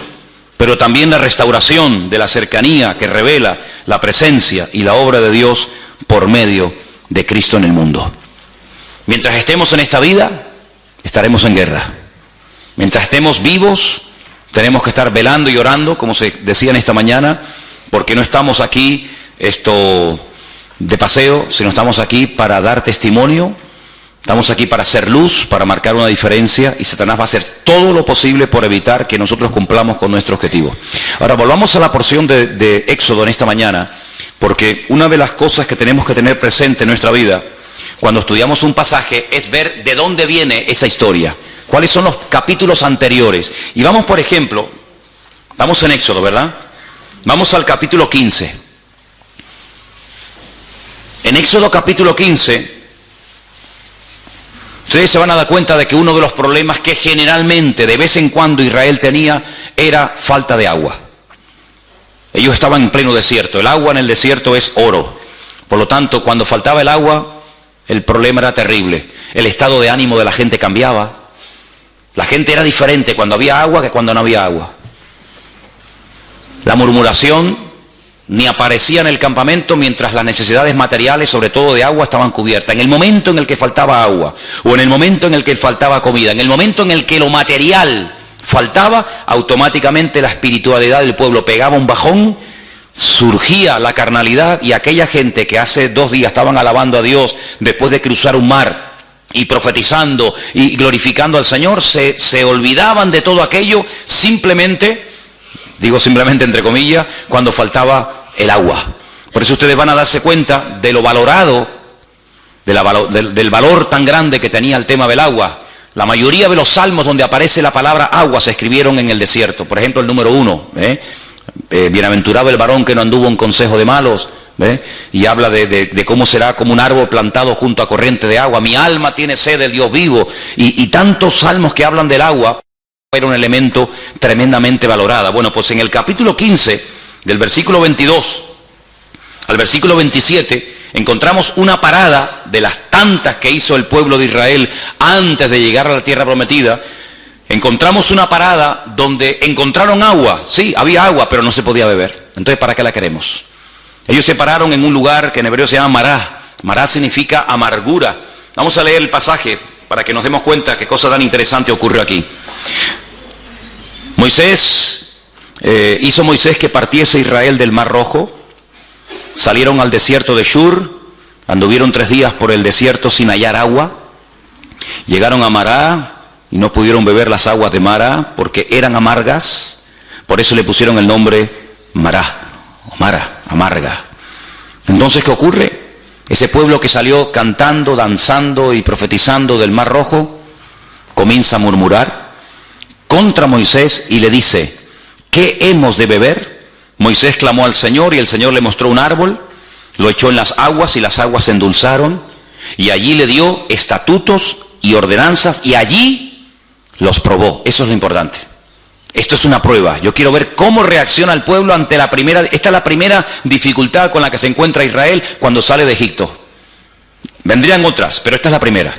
pero también la restauración de la cercanía que revela la presencia y la obra de Dios por medio de Cristo en el mundo. Mientras estemos en esta vida, estaremos en guerra. Mientras estemos vivos, tenemos que estar velando y orando, como se decía en esta mañana, porque no estamos aquí de paseo, sino estamos aquí para dar testimonio, estamos aquí para hacer luz, para marcar una diferencia, y Satanás va a hacer todo lo posible por evitar que nosotros cumplamos con nuestro objetivo. Ahora volvamos a la porción de Éxodo en esta mañana, porque una de las cosas que tenemos que tener presente en nuestra vida cuando estudiamos un pasaje es ver de dónde viene esa historia, cuáles son los capítulos anteriores. Y vamos, por ejemplo, estamos en Éxodo, ¿verdad? Vamos al capítulo 15. En Éxodo capítulo 15, ustedes se van a dar cuenta de que uno de los problemas que generalmente, de vez en cuando, Israel tenía era falta de agua. Ellos estaban en pleno desierto. El agua en el desierto es oro. Por lo tanto, cuando faltaba el agua, el problema era terrible. El estado de ánimo de la gente cambiaba. La gente era diferente cuando había agua que cuando no había agua. La murmuración ni aparecía en el campamento mientras las necesidades materiales, sobre todo de agua, estaban cubiertas. En el momento en el que faltaba agua, o en el momento en el que faltaba comida, en el momento en el que lo material faltaba, automáticamente la espiritualidad del pueblo pegaba un bajón, surgía la carnalidad, y aquella gente que hace 2 días estaban alabando a Dios después de cruzar un mar y profetizando y glorificando al Señor, se olvidaban de todo aquello simplemente, digo simplemente entre comillas, cuando faltaba el agua. Por eso ustedes van a darse cuenta de lo valorado, del valor tan grande que tenía el tema del agua. La mayoría de los salmos donde aparece la palabra agua se escribieron en el desierto. Por ejemplo, el número 1, bienaventurado el varón que no anduvo en consejo de malos, y habla de cómo será como un árbol plantado junto a corriente de agua. Mi alma tiene sed del Dios vivo, y tantos salmos que hablan del agua. Era un elemento tremendamente valorado. Bueno, pues en el capítulo 15, del versículo 22 al versículo 27, encontramos una parada de las tantas que hizo el pueblo de Israel antes de llegar a la tierra prometida. Encontramos una parada donde encontraron agua. Sí, había agua, pero no se podía beber. Entonces, ¿para qué la queremos? Ellos se pararon en un lugar que en hebreo se llama Mará. Mará significa amargura. Vamos a leer el pasaje para que nos demos cuenta qué cosa tan interesante ocurrió aquí. Hizo Moisés que partiese Israel del Mar Rojo. Salieron al desierto de Shur, anduvieron 3 días por el desierto sin hallar agua. Llegaron a Mará y no pudieron beber las aguas de Mará porque eran amargas. Por eso le pusieron el nombre Mará, o Mara, amarga. Entonces, ¿qué ocurre? Ese pueblo que salió cantando, danzando y profetizando del Mar Rojo, comienza a murmurar contra Moisés y le dice: ¿qué hemos de beber? Moisés clamó al Señor y el Señor le mostró un árbol, lo echó en las aguas y las aguas se endulzaron, y allí le dio estatutos y ordenanzas y allí los probó. Eso es lo importante. Esto es una prueba. Yo quiero ver cómo reacciona el pueblo ante la primera. Esta es la primera dificultad con la que se encuentra Israel cuando sale de Egipto. Vendrían otras, pero esta es la primera.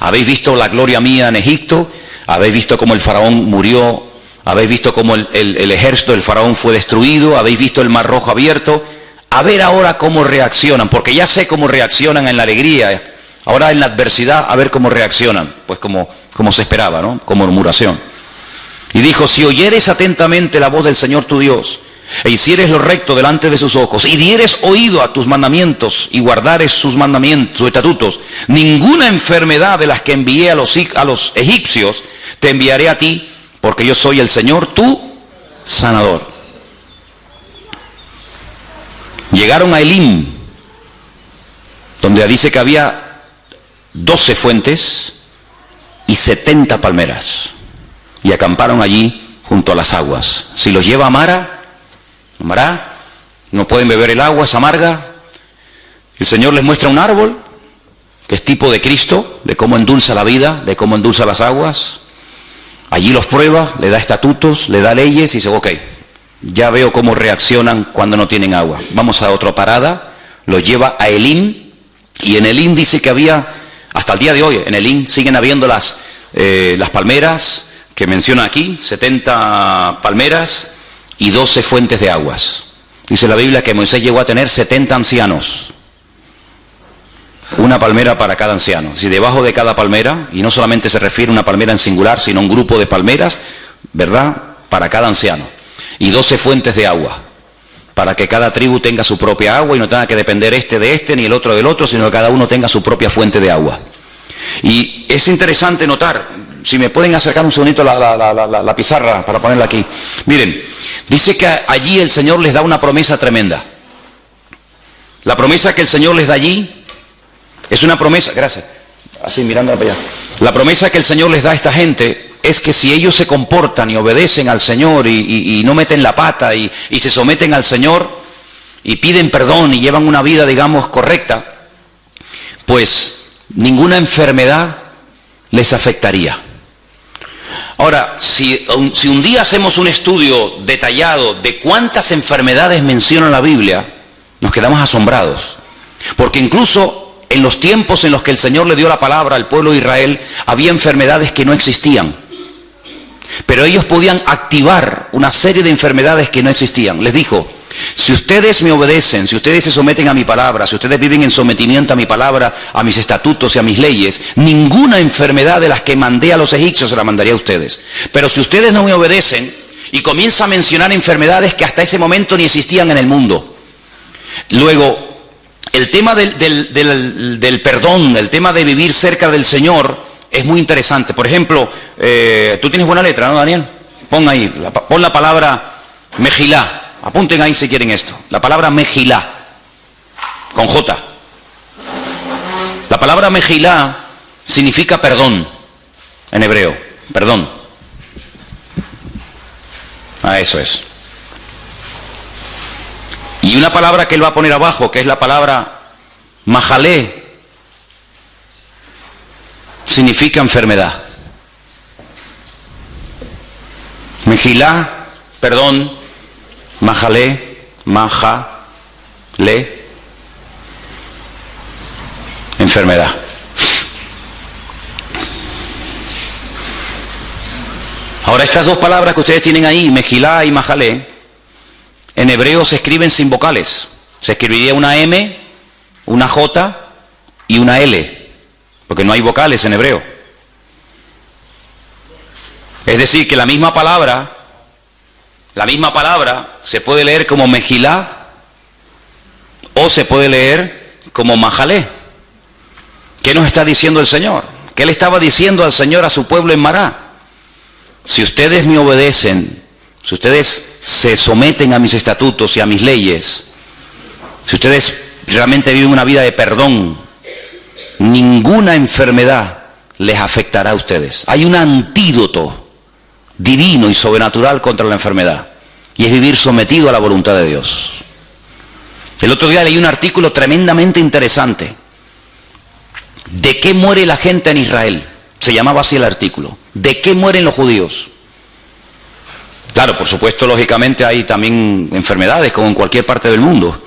Habéis visto la gloria mía en Egipto, habéis visto cómo el faraón murió, habéis visto cómo el ejército del faraón fue destruido, habéis visto el Mar Rojo abierto. A ver ahora cómo reaccionan, porque ya sé cómo reaccionan en la alegría. Ahora en la adversidad, a ver cómo reaccionan. Pues como se esperaba, ¿no? Como murmuración. Y dijo: si oyeres atentamente la voz del Señor tu Dios, e hicieres lo recto delante de sus ojos, y dieres oído a tus mandamientos, y guardares sus mandamientos, sus estatutos, ninguna enfermedad de las que envié a los egipcios te enviaré a ti, porque yo soy el Señor tu sanador. Llegaron a Elim, donde dice que había 12 fuentes y 70 palmeras, y acamparon allí junto a las aguas. Si los lleva a Mará, no pueden beber el agua, es amarga. El Señor les muestra un árbol que es tipo de Cristo, de cómo endulza la vida, de cómo endulza las aguas. Allí los prueba, le da estatutos, le da leyes y dice: ok, ya veo cómo reaccionan cuando no tienen agua. Vamos a otra parada, lo lleva a Elim, y en Elim dice que había, hasta el día de hoy, en Elim siguen habiendo las palmeras que menciona aquí, 70 palmeras y 12 fuentes de aguas. Dice la Biblia que Moisés llegó a tener 70 ancianos. Una palmera para cada anciano. Si debajo de cada palmera, y no solamente se refiere a una palmera en singular, sino a un grupo de palmeras, ¿verdad?, para cada anciano. Y 12 fuentes de agua, para que cada tribu tenga su propia agua y no tenga que depender este de este ni el otro del otro, sino que cada uno tenga su propia fuente de agua. Y es interesante notar, si me pueden acercar un segundito la pizarra para ponerla aquí. Miren, dice que allí el Señor les da una promesa tremenda. La promesa que el Señor les da allí es una promesa, gracias, así mirando para allá. La promesa que el Señor les da a esta gente es que si ellos se comportan y obedecen al Señor y no meten la pata y se someten al Señor y piden perdón y llevan una vida, digamos, correcta, pues ninguna enfermedad les afectaría. Ahora, si un día hacemos un estudio detallado de cuántas enfermedades menciona la Biblia, nos quedamos asombrados. Porque incluso en los tiempos en los que el Señor le dio la palabra al pueblo de Israel, había enfermedades que no existían. Pero ellos podían activar una serie de enfermedades que no existían. Les dijo, si ustedes me obedecen, si ustedes se someten a mi palabra, si ustedes viven en sometimiento a mi palabra, a mis estatutos y a mis leyes, ninguna enfermedad de las que mandé a los egipcios se la mandaría a ustedes. Pero si ustedes no me obedecen, y comienza a mencionar enfermedades que hasta ese momento ni existían en el mundo. Luego, el tema del perdón, el tema de vivir cerca del Señor es muy interesante. Por ejemplo, tú tienes buena letra, ¿no, Daniel? Pon ahí, pon la palabra Mejilá. Apunten ahí si quieren esto. La palabra Mejilá, con J. La palabra Mejilá significa perdón, en hebreo, perdón. Eso es. Y una palabra que él va a poner abajo, que es la palabra Majalé, significa enfermedad. Mejilá, perdón, Majalé, enfermedad. Ahora, estas dos palabras que ustedes tienen ahí, Mejilá y Majalé, en hebreo se escriben sin vocales. Se escribiría una M, una J y una L, porque no hay vocales en hebreo. Es decir, que la misma palabra se puede leer como Mejilá o se puede leer como Majalé. ¿Qué nos está diciendo el Señor? ¿Qué le estaba diciendo al Señor a su pueblo en Mará? Si ustedes me obedecen, si ustedes se someten a mis estatutos y a mis leyes, si ustedes realmente viven una vida de perdón, ninguna enfermedad les afectará a ustedes. Hay un antídoto divino y sobrenatural contra la enfermedad, y es vivir sometido a la voluntad de Dios. El otro día leí un artículo tremendamente interesante. ¿De qué muere la gente en Israel? Se llamaba así el artículo. ¿De qué mueren los judíos? Claro, por supuesto, lógicamente hay también enfermedades como en cualquier parte del mundo.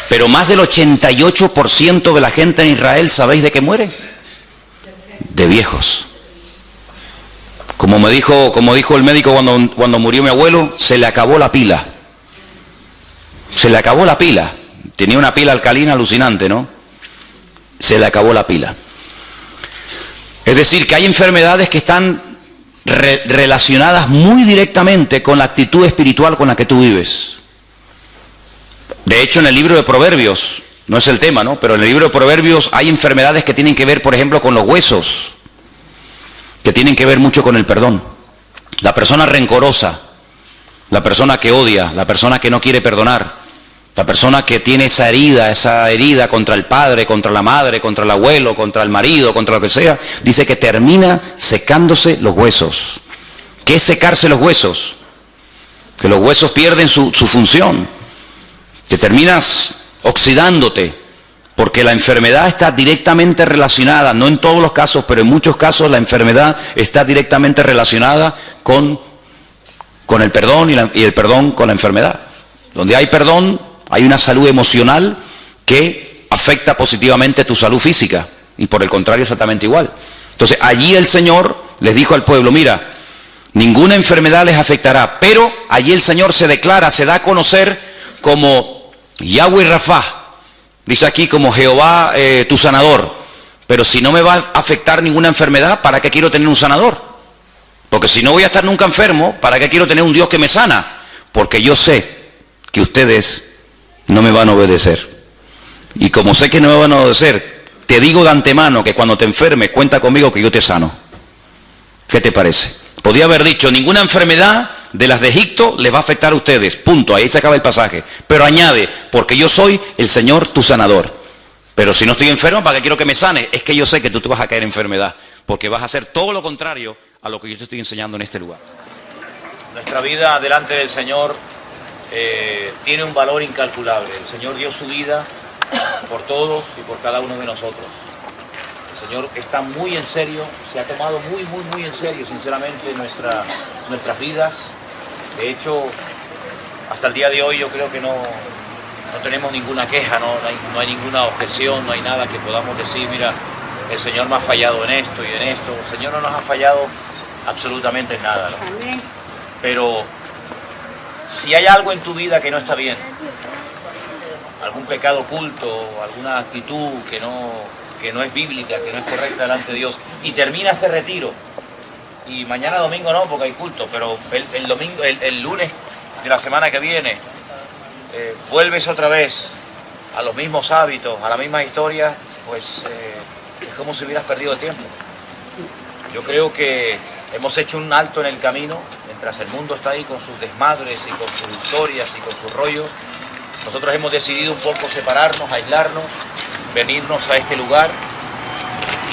Pero más del 88% de la gente en Israel, ¿sabéis de qué muere? De viejos. Como dijo el médico cuando murió mi abuelo, se le acabó la pila. Se le acabó la pila. Tenía una pila alcalina alucinante, ¿no? Se le acabó la pila. Es decir, que hay enfermedades que están relacionadas muy directamente con la actitud espiritual con la que tú vives. De hecho, en el libro de Proverbios, no es el tema, ¿no? Pero en el libro de Proverbios hay enfermedades que tienen que ver, por ejemplo, con los huesos, que tienen que ver mucho con el perdón. La persona rencorosa, la persona que odia, la persona que no quiere perdonar, la persona que tiene esa herida contra el padre, contra la madre, contra el abuelo, contra el marido, contra lo que sea, dice que termina secándose los huesos. ¿Qué es secarse los huesos? Que los huesos pierden su función. Te terminas oxidándote, porque la enfermedad está directamente relacionada, no en todos los casos, pero en muchos casos la enfermedad está directamente relacionada con con el perdón y el perdón con la enfermedad. Donde hay perdón, hay una salud emocional que afecta positivamente tu salud física, y por el contrario exactamente igual. Entonces allí el Señor les dijo al pueblo, mira, ninguna enfermedad les afectará, pero allí el Señor se declara, se da a conocer como Yahweh Rafá, dice aquí como Jehová tu sanador. Pero si no me va a afectar ninguna enfermedad, ¿para qué quiero tener un sanador? Porque si no voy a estar nunca enfermo, ¿para qué quiero tener un Dios que me sana? Porque yo sé que ustedes no me van a obedecer. Y como sé que no me van a obedecer, te digo de antemano que cuando te enfermes, cuenta conmigo que yo te sano. ¿Qué te parece? Podía haber dicho, ninguna enfermedad de las de Egipto les va a afectar a ustedes. Punto, ahí se acaba el pasaje. Pero añade, porque yo soy el Señor tu sanador. Pero si no estoy enfermo, ¿para qué quiero que me sane? Es que yo sé que tú te vas a caer en enfermedad, porque vas a hacer todo lo contrario a lo que yo te estoy enseñando en este lugar. Nuestra vida delante del Señor tiene un valor incalculable. El Señor dio su vida por todos y por cada uno de nosotros. El Señor está muy en serio, se ha tomado muy en serio, sinceramente, nuestras vidas. De hecho, hasta el día de hoy yo creo que no tenemos ninguna queja, no hay ninguna objeción, no hay nada que podamos decir, mira, el Señor me ha fallado en esto y en esto. El Señor no nos ha fallado absolutamente en nada, ¿no? Pero si hay algo en tu vida que no está bien, algún pecado oculto, alguna actitud que no es bíblica, que no es correcta delante de Dios, y termina este retiro, y mañana domingo no, porque hay culto, pero el lunes de la semana que viene, vuelves otra vez a los mismos hábitos, a la misma historia, pues es como si hubieras perdido tiempo. Yo creo que hemos hecho un alto en el camino, mientras el mundo está ahí con sus desmadres y con sus historias y con sus rollos. Nosotros hemos decidido un poco separarnos, aislarnos, venirnos a este lugar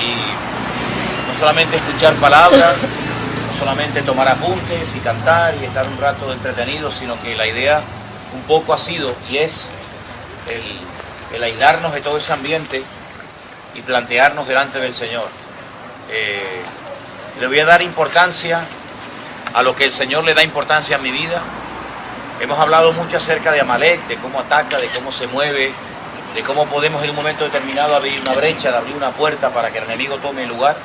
y no solamente escuchar palabras, no solamente tomar apuntes y cantar y estar un rato entretenidos, sino que la idea un poco ha sido y es el aislarnos de todo ese ambiente y plantearnos delante del Señor. Le voy a dar importancia a lo que el Señor le da importancia a mi vida. Hemos hablado mucho acerca de Amalek, de cómo ataca, de cómo se mueve, de cómo podemos en un momento determinado abrir una brecha, abrir una puerta para que el enemigo tome el lugar.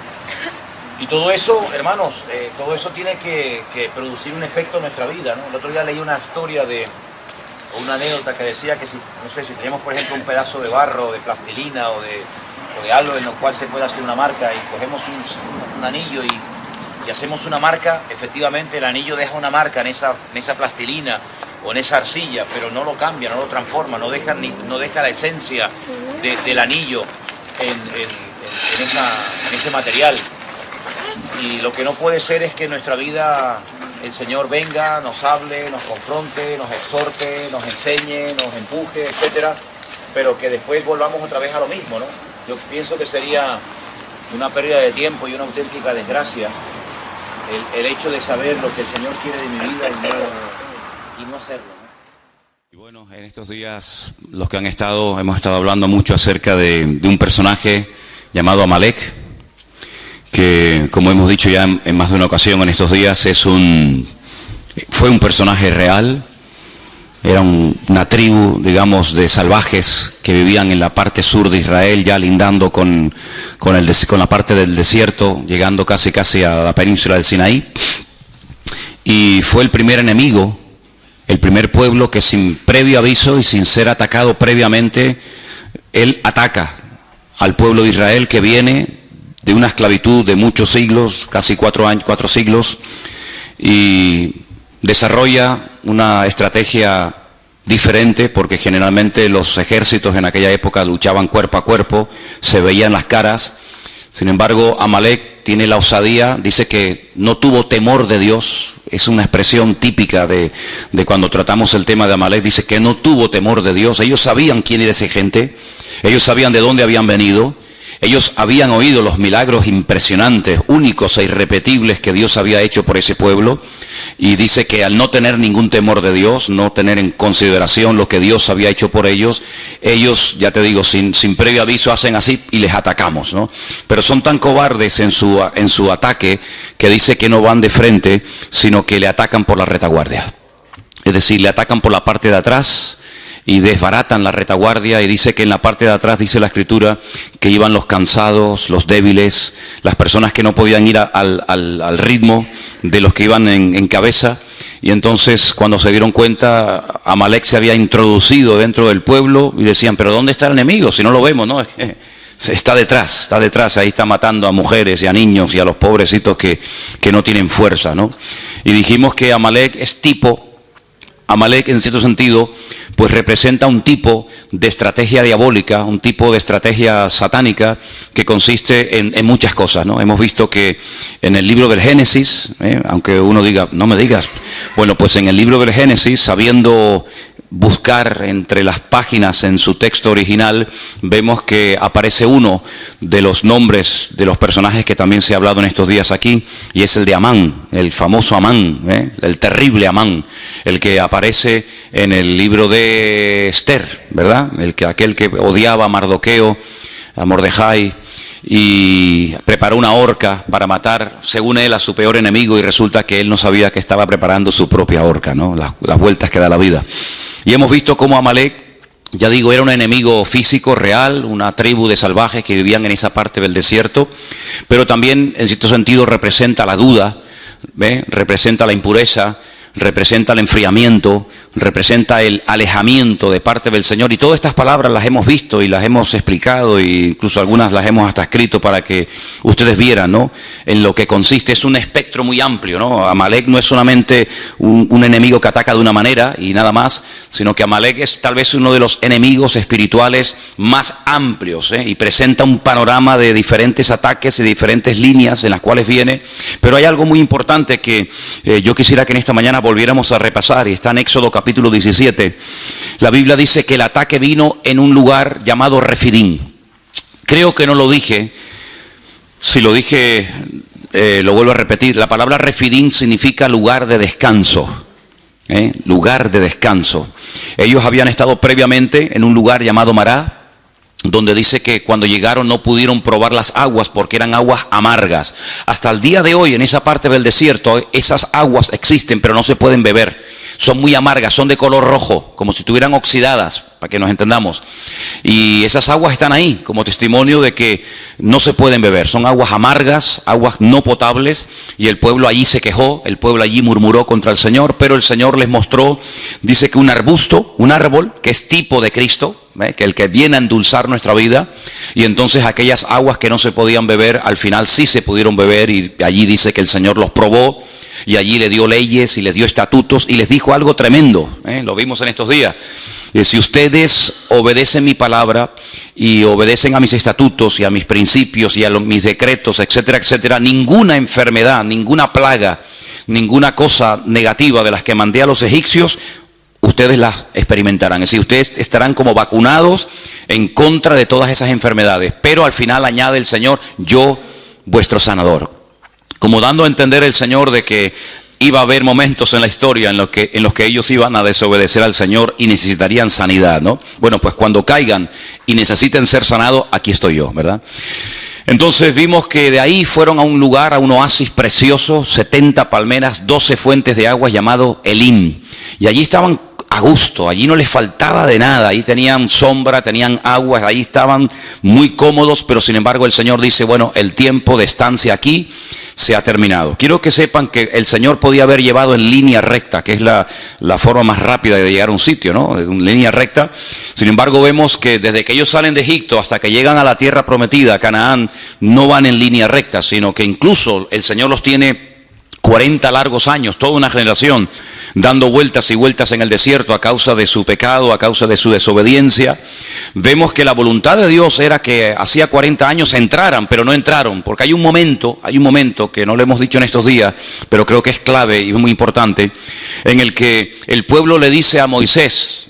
Y todo eso, hermanos, todo eso tiene que producir un efecto en nuestra vida, ¿no? El otro día leí una historia o una anécdota que decía que si tenemos por ejemplo un pedazo de barro, de plastilina o de algo en lo cual se puede hacer una marca y cogemos un anillo y hacemos una marca, efectivamente el anillo deja una marca en esa plastilina o en esa arcilla, pero no lo cambia, no lo transforma, no deja la esencia del anillo en ese material. Y lo que no puede ser es que en nuestra vida el Señor venga, nos hable, nos confronte, nos exhorte, nos enseñe, nos empuje, etcétera, pero que después volvamos otra vez a lo mismo, ¿no? Yo pienso que sería una pérdida de tiempo y una auténtica desgracia el hecho de saber lo que el Señor quiere de mi vida y no hacerlo, ¿no? Y bueno, en estos días los que hemos estado hablando mucho acerca de un personaje llamado Amalek, que como hemos dicho ya en más de una ocasión en estos días, fue un personaje real. Era una tribu, digamos, de salvajes que vivían en la parte sur de Israel, ya lindando con la parte del desierto, llegando casi a la península del Sinaí. Y fue el primer enemigo, el primer pueblo que sin previo aviso y sin ser atacado previamente, él ataca al pueblo de Israel que viene de una esclavitud de muchos siglos, casi 4 siglos, y desarrolla una estrategia diferente, porque generalmente los ejércitos en aquella época luchaban cuerpo a cuerpo, se veían las caras. Sin embargo, Amalek tiene la osadía, dice que no tuvo temor de Dios, es una expresión típica de cuando tratamos el tema de Amalek, dice que no tuvo temor de Dios. Ellos sabían quién era esa gente, ellos sabían de dónde habían venido, Ellos habían oído los milagros impresionantes, únicos e irrepetibles que Dios había hecho por ese pueblo, y dice que al no tener ningún temor de Dios, no tener en consideración lo que Dios había hecho por ellos, ya te digo, sin previo aviso hacen así y les atacamos, ¿no? Pero son tan cobardes en su ataque que dice que no van de frente, sino que le atacan por la retaguardia. Es decir, le atacan por la parte de atrás y desbaratan la retaguardia, y dice que en la parte de atrás, dice la Escritura, que iban los cansados, los débiles, las personas que no podían ir al ritmo de los que iban en cabeza. Y entonces, cuando se dieron cuenta, Amalek se había introducido dentro del pueblo y decían, pero ¿dónde está el enemigo? Si no lo vemos, ¿no? Está detrás, ahí está matando a mujeres y a niños y a los pobrecitos que no tienen fuerza, ¿no? Y dijimos que Amalek en cierto sentido, pues representa un tipo de estrategia diabólica, un tipo de estrategia satánica que consiste en muchas cosas, ¿no? Hemos visto que en el libro del Génesis, aunque uno diga, no me digas, bueno, pues en el libro del Génesis, sabiendo buscar entre las páginas en su texto original, vemos que aparece uno de los nombres de los personajes que también se ha hablado en estos días aquí, y es el de Amán, el famoso Amán, el terrible Amán, el que aparece en el libro de Esther, ¿verdad? Aquel que odiaba a Mardoqueo, a Mordejai, y preparó una horca para matar, según él, a su peor enemigo, y resulta que él no sabía que estaba preparando su propia horca, ¿no? Las vueltas que da la vida. Y hemos visto cómo Amalek, ya digo, era un enemigo físico real, una tribu de salvajes que vivían en esa parte del desierto, pero también en cierto sentido representa la duda, representa la impureza, representa el enfriamiento, representa el alejamiento de parte del Señor, y todas estas palabras las hemos visto y las hemos explicado, e incluso algunas las hemos hasta escrito para que ustedes vieran, ¿no?, en lo que consiste. Es un espectro muy amplio, ¿no? Amalek no es solamente un enemigo que ataca de una manera y nada más, sino que Amalek es tal vez uno de los enemigos espirituales más amplios, y presenta un panorama de diferentes ataques y diferentes líneas en las cuales viene. Pero hay algo muy importante que yo quisiera que en esta mañana volviéramos a repasar, y está en Éxodo capítulo 17. La Biblia dice que el ataque vino en un lugar llamado Refidim. Creo que no lo dije. Si lo dije, lo vuelvo a repetir. La palabra Refidim significa lugar de descanso. Lugar de descanso. Ellos habían estado previamente en un lugar llamado Mará, donde dice que cuando llegaron no pudieron probar las aguas porque eran aguas amargas. Hasta el día de hoy en esa parte del desierto esas aguas existen, pero no se pueden beber. Son muy amargas, son de color rojo, como si estuvieran oxidadas, para que nos entendamos. Y esas aguas están ahí como testimonio de que no se pueden beber. Son aguas amargas, aguas no potables, y el pueblo allí se quejó, el pueblo allí murmuró contra el Señor, pero el Señor les mostró, dice que un arbusto, un árbol, que es tipo de Cristo, que el que viene a endulzar nuestra vida, y entonces aquellas aguas que no se podían beber, al final sí se pudieron beber, y allí dice que el Señor los probó, y allí le dio leyes y les dio estatutos y les dijo algo tremendo, lo vimos en estos días. Si ustedes obedecen mi palabra y obedecen a mis estatutos y a mis principios y a mis decretos, etcétera, etcétera, ninguna enfermedad, ninguna plaga, ninguna cosa negativa de las que mandé a los egipcios, ustedes las experimentarán. Es decir, ustedes estarán como vacunados en contra de todas esas enfermedades. Pero al final añade el Señor, yo, vuestro sanador. Como dando a entender el Señor de que iba a haber momentos en la historia en los que ellos iban a desobedecer al Señor y necesitarían sanidad, ¿no? Bueno, pues cuando caigan y necesiten ser sanados, aquí estoy yo, ¿verdad? Entonces vimos que de ahí fueron a un lugar, a un oasis precioso, 70 palmeras, 12 fuentes de agua llamado Elim. Y allí estaban a gusto, allí no les faltaba de nada, ahí tenían sombra, tenían agua, ahí estaban muy cómodos, pero sin embargo el Señor dice, bueno, el tiempo de estancia aquí se ha terminado. Quiero que sepan que el Señor podía haber llevado en línea recta, que es la forma más rápida de llegar a un sitio, ¿no? En línea recta. Sin embargo, vemos que desde que ellos salen de Egipto hasta que llegan a la tierra prometida, Canaán, no van en línea recta, sino que incluso el Señor los tiene 40 largos años, toda una generación, dando vueltas y vueltas en el desierto a causa de su pecado, a causa de su desobediencia. Vemos que la voluntad de Dios era que hacía 40 años entraran, pero no entraron, porque hay un momento que no lo hemos dicho en estos días, pero creo que es clave y es muy importante, en el que el pueblo le dice a Moisés,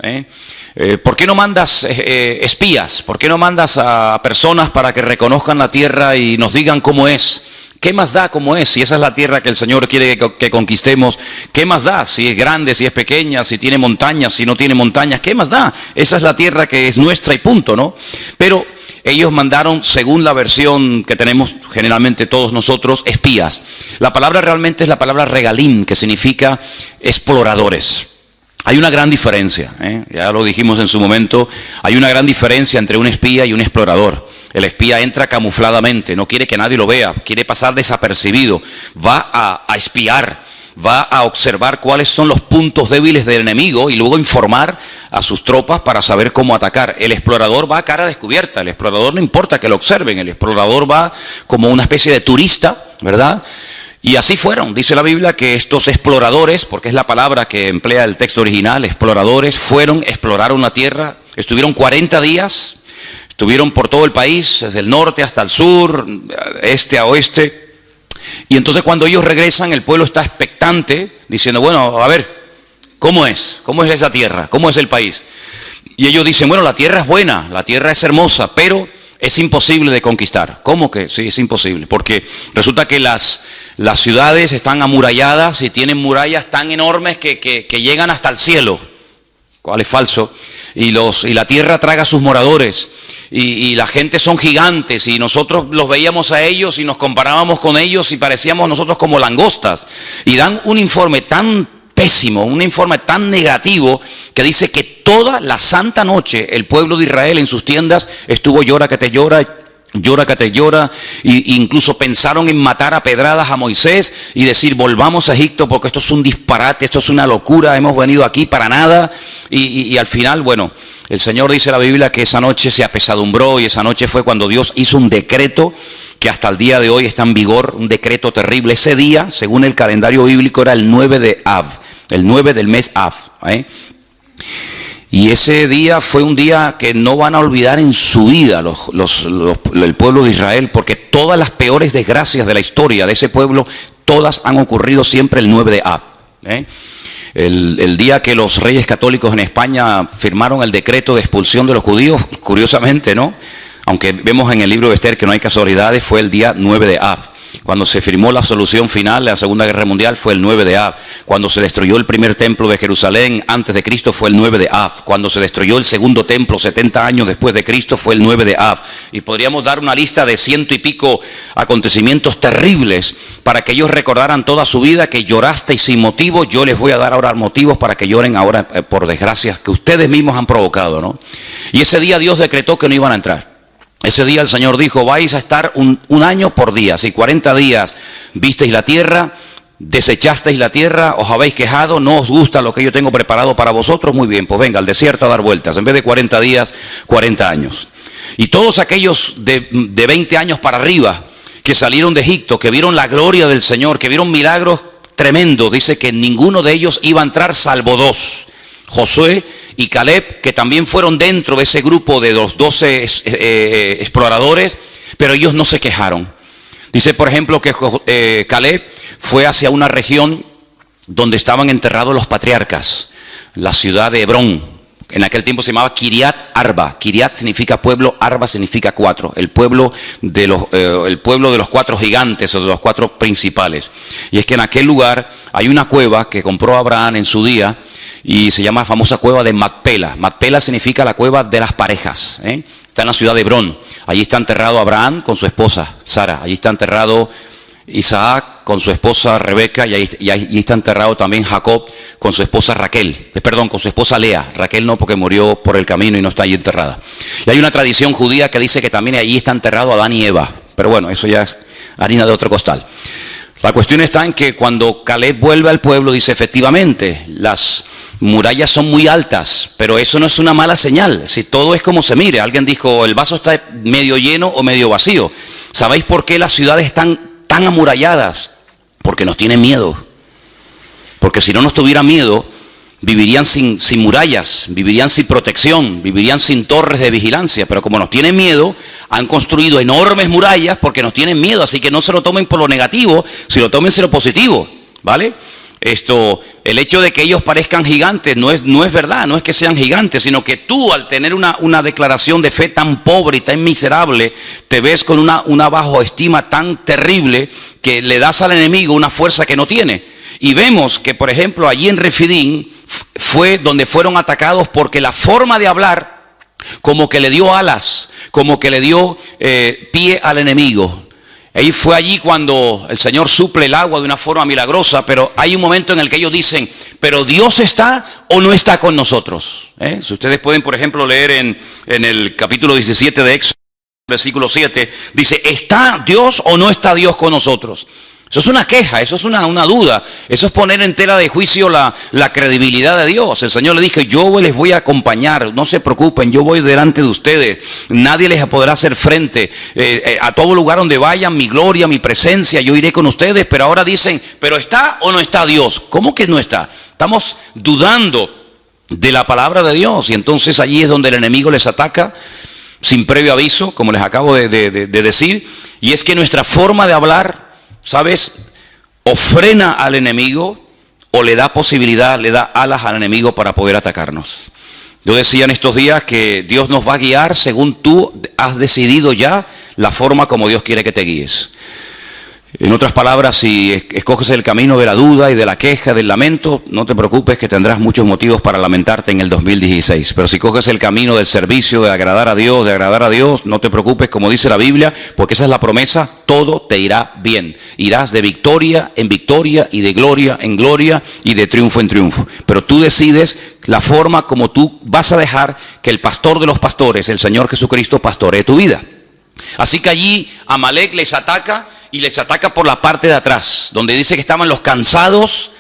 ¿por qué no mandas espías? ¿Por qué no mandas a personas para que reconozcan la tierra y nos digan cómo es? ¿Qué más da cómo es? Si esa es la tierra que el Señor quiere que conquistemos, ¿qué más da? Si es grande, si es pequeña, si tiene montañas, si no tiene montañas, ¿qué más da? Esa es la tierra que es nuestra y punto, ¿no? Pero ellos mandaron, según la versión que tenemos generalmente todos nosotros, espías. La palabra realmente es la palabra regalim, que significa exploradores. Hay una gran diferencia, ya lo dijimos en su momento, hay una gran diferencia entre un espía y un explorador. El espía entra camufladamente, no quiere que nadie lo vea, quiere pasar desapercibido, va a espiar, va a observar cuáles son los puntos débiles del enemigo y luego informar a sus tropas para saber cómo atacar. El explorador va a cara descubierta, el explorador no importa que lo observen, el explorador va como una especie de turista, ¿verdad? Y así fueron, dice la Biblia, que estos exploradores, porque es la palabra que emplea el texto original, exploradores, exploraron la tierra, estuvieron 40 días, estuvieron por todo el país, desde el norte hasta el sur, este a oeste. Y entonces cuando ellos regresan, el pueblo está expectante, diciendo, bueno, a ver, ¿cómo es? ¿Cómo es esa tierra? ¿Cómo es el país? Y ellos dicen, bueno, la tierra es buena, la tierra es hermosa, pero es imposible de conquistar. ¿Cómo que? Sí, es imposible, porque resulta que las ciudades están amuralladas y tienen murallas tan enormes que llegan hasta el cielo, cual es falso, y la tierra traga a sus moradores, y la gente son gigantes, y nosotros los veíamos a ellos y nos comparábamos con ellos y parecíamos nosotros como langostas, y dan un informe tan pésimo, un informe tan negativo que dice que toda la santa noche el pueblo de Israel en sus tiendas estuvo llora que te llora, llora que te llora, e incluso pensaron en matar a pedradas a Moisés y decir volvamos a Egipto porque esto es un disparate, esto es una locura, hemos venido aquí para nada, y al final, bueno, el Señor dice en la Biblia que esa noche se apesadumbró, y esa noche fue cuando Dios hizo un decreto que hasta el día de hoy está en vigor, un decreto terrible. Ese día, según el calendario bíblico, era el 9 de Av, el 9 del mes Av, Y ese día fue un día que no van a olvidar en su vida el pueblo de Israel, porque todas las peores desgracias de la historia de ese pueblo, todas han ocurrido siempre el 9 de Av. El día que los reyes católicos en España firmaron el decreto de expulsión de los judíos, curiosamente, ¿no? Aunque vemos en el libro de Esther que no hay casualidades, fue el día 9 de Av. Cuando se firmó la solución final de la Segunda Guerra Mundial fue el 9 de Av. Cuando se destruyó el primer templo de Jerusalén antes de Cristo fue el 9 de Av. Cuando se destruyó el segundo templo 70 años después de Cristo fue el 9 de Av. Y podríamos dar una lista de 100 y pico acontecimientos terribles para que ellos recordaran toda su vida que llorasteis sin motivo. Yo les voy a dar ahora motivos para que lloren ahora por desgracias que ustedes mismos han provocado, ¿no? Y ese día Dios decretó que no iban a entrar. Ese día el Señor dijo, vais a estar un año por día. Si 40 días visteis la tierra, desechasteis la tierra, os habéis quejado, no os gusta lo que yo tengo preparado para vosotros, muy bien, pues venga al desierto a dar vueltas. En vez de 40 días, 40 años. Y todos aquellos de 20 años para arriba que salieron de Egipto, que vieron la gloria del Señor, que vieron milagros tremendos, dice que ninguno de ellos iba a entrar salvo dos. Josué y Caleb, que también fueron dentro de ese grupo de los 12 exploradores, pero ellos no se quejaron. Dice, por ejemplo, que Caleb fue hacia una región donde estaban enterrados los patriarcas, la ciudad de Hebrón. En aquel tiempo se llamaba Kiriat Arba. Kiriat significa pueblo, Arba significa cuatro. El pueblo de los cuatro gigantes o de los cuatro principales. Y es que en aquel lugar hay una cueva que compró Abraham en su día, y se llama la famosa cueva de Macpela. Macpela significa la cueva de las parejas. Está en la ciudad de Hebrón. Allí está enterrado Abraham con su esposa Sara. Allí está enterrado Isaac con su esposa Rebeca, y ahí está enterrado también Jacob con su esposa con su esposa Lea. Raquel no, porque murió por el camino y no está allí enterrada. Y hay una tradición judía que dice que también allí está enterrado Adán y Eva. Pero bueno, eso ya es harina de otro costal. La cuestión está en que cuando Caleb vuelve al pueblo, dice, efectivamente, las murallas son muy altas, pero eso no es una mala señal. Si todo es como se mire. Alguien dijo, el vaso está medio lleno o medio vacío. ¿Sabéis por qué las ciudades están tan amuralladas? Porque nos tienen miedo. Porque si no nos tuviera miedo, vivirían sin murallas, vivirían sin protección, vivirían sin torres de vigilancia. Pero como nos tienen miedo, han construido enormes murallas porque nos tienen miedo. Así que no se lo tomen por lo negativo, sino tómense lo positivo, ¿vale? el hecho de que ellos parezcan gigantes no es verdad, no es que sean gigantes, sino que tú, al tener una declaración de fe tan pobre y tan miserable, te ves con una bajoestima tan terrible que le das al enemigo una fuerza que no tiene. Y vemos que, por ejemplo, allí en Refidín fue donde fueron atacados porque la forma de hablar como que le dio alas, como que le dio pie al enemigo. Ahí fue allí cuando el Señor suple el agua de una forma milagrosa, pero hay un momento en el que ellos dicen, ¿pero Dios está o no está con nosotros? Si ustedes pueden, por ejemplo, leer en el capítulo 17 de Éxodo, versículo 7, dice, ¿está Dios o no está Dios con nosotros? Eso es una queja, eso es una duda, eso es poner en tela de juicio la credibilidad de Dios. El Señor le dijo, yo les voy a acompañar, no se preocupen, yo voy delante de ustedes, nadie les podrá hacer frente, a todo lugar donde vayan, mi gloria, mi presencia, yo iré con ustedes. Pero ahora dicen, ¿pero está o no está Dios? ¿Cómo que no está? Estamos dudando de la palabra de Dios, y entonces allí es donde el enemigo les ataca sin previo aviso, como les acabo de decir, y es que nuestra forma de hablar, ¿sabes?, o frena al enemigo o le da posibilidad, le da alas al enemigo para poder atacarnos. Yo decía en estos días que Dios nos va a guiar según tú has decidido ya la forma como Dios quiere que te guíes. En otras palabras, si escoges el camino de la duda y de la queja, del lamento, no te preocupes que tendrás muchos motivos para lamentarte en el 2016. Pero si coges el camino del servicio, de agradar a Dios, no te preocupes, como dice la Biblia, porque esa es la promesa, todo te irá bien. Irás de victoria en victoria y de gloria en gloria y de triunfo en triunfo. Pero tú decides la forma como tú vas a dejar que el pastor de los pastores, el Señor Jesucristo, pastoree tu vida. Así que allí Amalek les ataca, y les ataca por la parte de atrás, donde dice que estaban los cansados,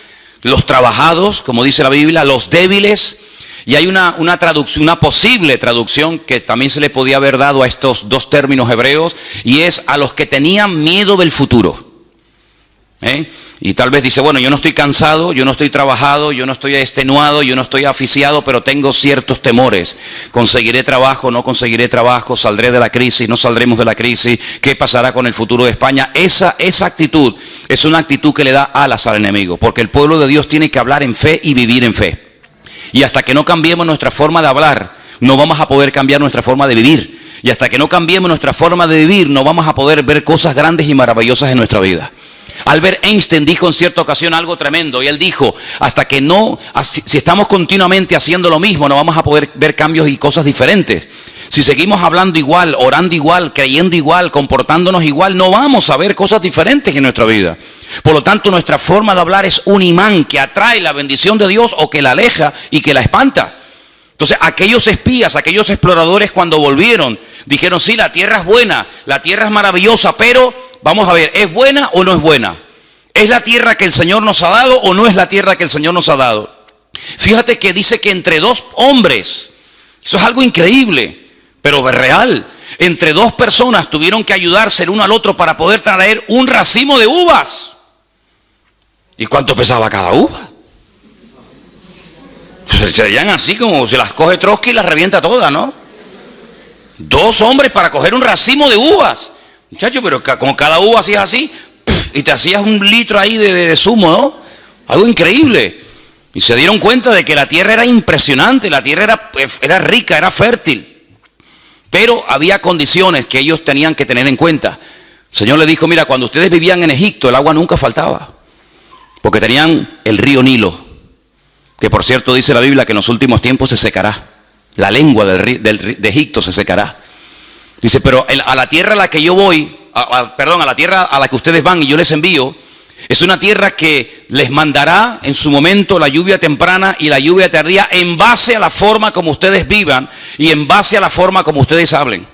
los trabajados, como dice la Biblia, los débiles. Y hay una traducción, una posible traducción que también se le podía haber dado a estos dos términos hebreos, y es a los que tenían miedo del futuro. Y tal vez dice, bueno, yo no estoy cansado, yo no estoy trabajado, yo no estoy extenuado, yo no estoy asfixiado, pero tengo ciertos temores. ¿Conseguiré trabajo? ¿No conseguiré trabajo? ¿Saldré de la crisis? ¿No saldremos de la crisis? ¿Qué pasará con el futuro de España? Esa actitud es una actitud que le da alas al enemigo, porque el pueblo de Dios tiene que hablar en fe y vivir en fe. Y hasta que no cambiemos nuestra forma de hablar, no vamos a poder cambiar nuestra forma de vivir. Y hasta que no cambiemos nuestra forma de vivir, no vamos a poder ver cosas grandes y maravillosas en nuestra vida. Albert Einstein dijo en cierta ocasión algo tremendo, y él dijo, si estamos continuamente haciendo lo mismo, no vamos a poder ver cambios y cosas diferentes. Si seguimos hablando igual, orando igual, creyendo igual, comportándonos igual, no vamos a ver cosas diferentes en nuestra vida. Por lo tanto, nuestra forma de hablar es un imán que atrae la bendición de Dios o que la aleja y que la espanta. Entonces, aquellos espías, aquellos exploradores, cuando volvieron, dijeron, sí, la tierra es buena, la tierra es maravillosa, pero vamos a ver, ¿es buena o no es buena? ¿Es la tierra que el Señor nos ha dado o no es la tierra que el Señor nos ha dado? Fíjate que dice que entre dos hombres, eso es algo increíble, pero real, entre dos personas tuvieron que ayudarse el uno al otro para poder traer un racimo de uvas. ¿Y cuánto pesaba cada uva? Se veían así como se las coge Trotsky y las revienta todas, ¿no? Dos hombres para coger un racimo de uvas. Muchacho, pero como cada uva hacías así, y te hacías un litro ahí de zumo, ¿no? Algo increíble. Y se dieron cuenta de que la tierra era impresionante, la tierra era rica, era fértil. Pero había condiciones que ellos tenían que tener en cuenta. El Señor le dijo, mira, cuando ustedes vivían en Egipto, el agua nunca faltaba. Porque tenían el río Nilo, que por cierto dice la Biblia que en los últimos tiempos se secará. La lengua de Egipto se secará. Dice, pero a la tierra a la que yo voy, a la tierra a la que ustedes van y yo les envío, es una tierra que les mandará en su momento la lluvia temprana y la lluvia tardía en base a la forma como ustedes vivan y en base a la forma como ustedes hablen.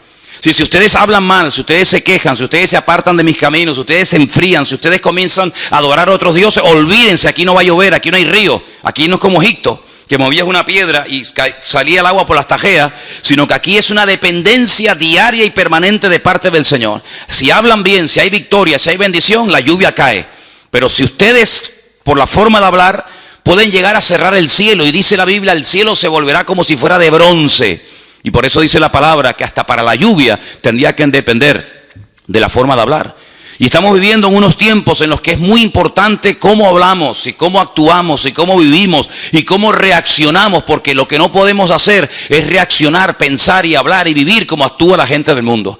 Si ustedes hablan mal, si ustedes se quejan, si ustedes se apartan de mis caminos, si ustedes se enfrían, si ustedes comienzan a adorar a otros dioses, olvídense, aquí no va a llover, aquí no hay río, aquí no es como Egipto, que movías una piedra y salía el agua por las tajeas, sino que aquí es una dependencia diaria y permanente de parte del Señor. Si hablan bien, si hay victoria, si hay bendición, la lluvia cae. Pero si ustedes, por la forma de hablar, pueden llegar a cerrar el cielo, y dice la Biblia, el cielo se volverá como si fuera de bronce. Y por eso dice la palabra que hasta para la lluvia tendría que depender de la forma de hablar. Y estamos viviendo en unos tiempos en los que es muy importante cómo hablamos y cómo actuamos y cómo vivimos y cómo reaccionamos, porque lo que no podemos hacer es reaccionar, pensar y hablar y vivir como actúa la gente del mundo.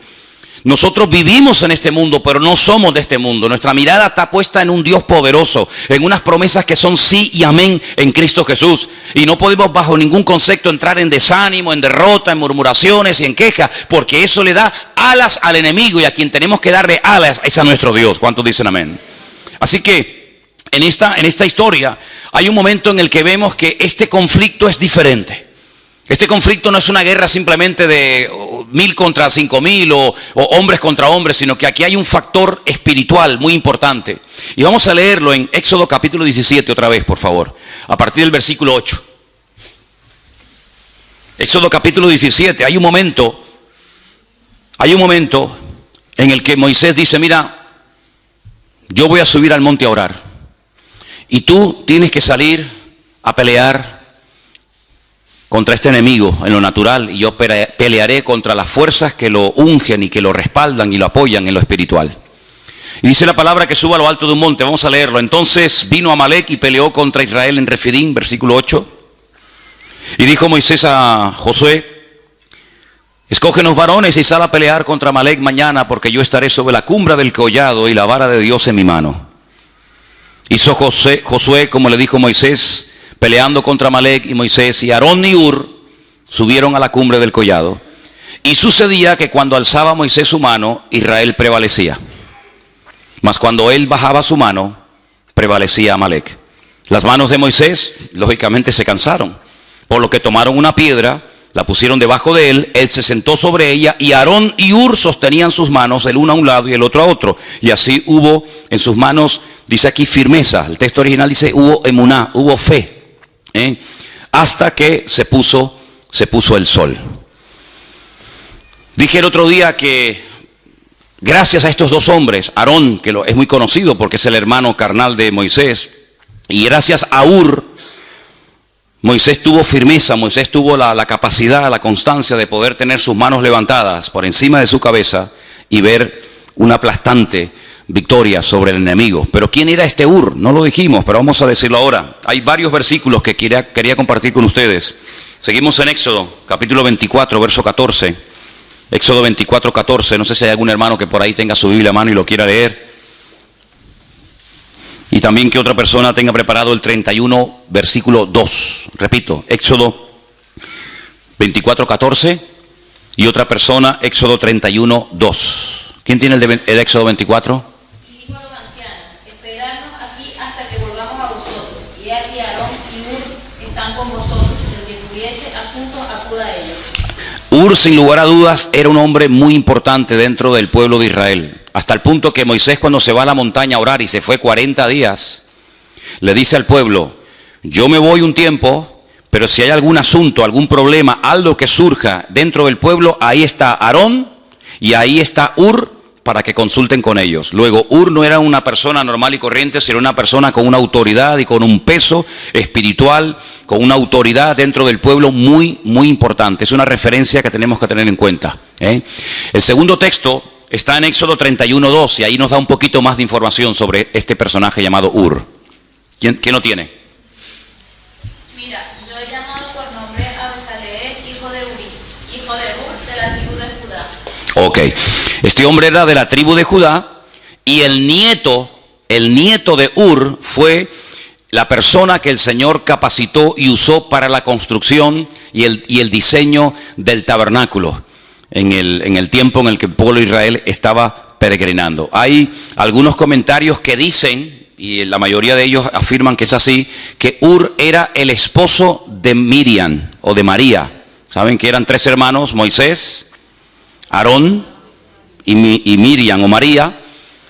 Nosotros vivimos en este mundo, pero no somos de este mundo. Nuestra mirada está puesta en un Dios poderoso, en unas promesas que son sí y amén en Cristo Jesús. Y no podemos bajo ningún concepto entrar en desánimo, en derrota, en murmuraciones y en quejas, porque eso le da alas al enemigo, y a quien tenemos que darle alas es a nuestro Dios. ¿Cuántos dicen amén? Así que en esta historia hay un momento en el que vemos que este conflicto es diferente. Este conflicto no es una guerra simplemente de 1000 contra 5000 o hombres contra hombres, sino que aquí hay un factor espiritual muy importante. Y vamos a leerlo en Éxodo capítulo 17 otra vez, por favor, a partir del versículo 8. Éxodo capítulo 17, hay un momento en el que Moisés dice: mira, yo voy a subir al monte a orar, y tú tienes que salir a pelear contra este enemigo en lo natural, y yo pelearé contra las fuerzas que lo ungen y que lo respaldan y lo apoyan en lo espiritual. Y dice la palabra que suba a lo alto de un monte. Vamos a leerlo. Entonces vino Amalek y peleó contra Israel en Refidim, versículo 8. Y dijo Moisés a Josué: escógenos varones y sal a pelear contra Amalek mañana, porque yo estaré sobre la cumbre del collado y la vara de Dios en mi mano. Hizo Josué como le dijo Moisés, peleando contra Amalek, y Moisés y Aarón y Hur subieron a la cumbre del collado. Y sucedía que cuando alzaba Moisés su mano, Israel prevalecía. Mas cuando él bajaba su mano, prevalecía Amalek. Las manos de Moisés, lógicamente, se cansaron, por lo que tomaron una piedra, la pusieron debajo de él, él se sentó sobre ella, y Aarón y Hur sostenían sus manos, el uno a un lado y el otro a otro. Y así hubo en sus manos, dice aquí, firmeza. El texto original dice hubo emuná, hubo fe. Hasta que se puso el sol. Dije el otro día que gracias a estos dos hombres, Aarón, que es muy conocido porque es el hermano carnal de Moisés, y gracias a Hur, Moisés tuvo firmeza, Moisés tuvo la capacidad, la constancia de poder tener sus manos levantadas por encima de su cabeza y ver una aplastante victoria sobre el enemigo. Pero ¿quién era este Hur? No lo dijimos, pero vamos a decirlo ahora. Hay varios versículos que quería compartir con ustedes. Seguimos en Éxodo, capítulo 24, verso 14. Éxodo 24, 14. No sé si hay algún hermano que por ahí tenga su Biblia a mano y lo quiera leer. Y también que otra persona tenga preparado el 31, versículo 2. Repito, Éxodo 24, 14. Y otra persona, Éxodo 31, 2. ¿Quién tiene el Éxodo 24? Y aquí Aarón y Hur están con vosotros, el que tuviese asunto acuda a ellos. Hur, sin lugar a dudas, era un hombre muy importante dentro del pueblo de Israel, hasta el punto que Moisés, cuando se va a la montaña a orar y se fue 40 días, le dice al pueblo: yo me voy un tiempo, pero si hay algún asunto, algún problema, algo que surja dentro del pueblo, ahí está Aarón y ahí está Hur, para que consulten con ellos. Luego, Hur no era una persona normal y corriente, sino una persona con una autoridad y con un peso espiritual, con una autoridad dentro del pueblo muy, muy importante. Es una referencia que tenemos que tener en cuenta. El segundo texto está en Éxodo 31, 2, y ahí nos da un poquito más de información sobre este personaje llamado Hur. ¿Quién lo tiene? Mira, yo he llamado por nombre a Besaleel, hijo de Uri, hijo de Hur, de la tribu de Judá. Ok, este hombre era de la tribu de Judá, y el nieto de Hur fue la persona que el Señor capacitó y usó para la construcción y el diseño del tabernáculo en el tiempo en el que el pueblo de Israel estaba peregrinando. Hay algunos comentarios que dicen, y la mayoría de ellos afirman que es así, que Hur era el esposo de Miriam o de María. Saben que eran 3 hermanos: Moisés, Aarón y Miriam o María,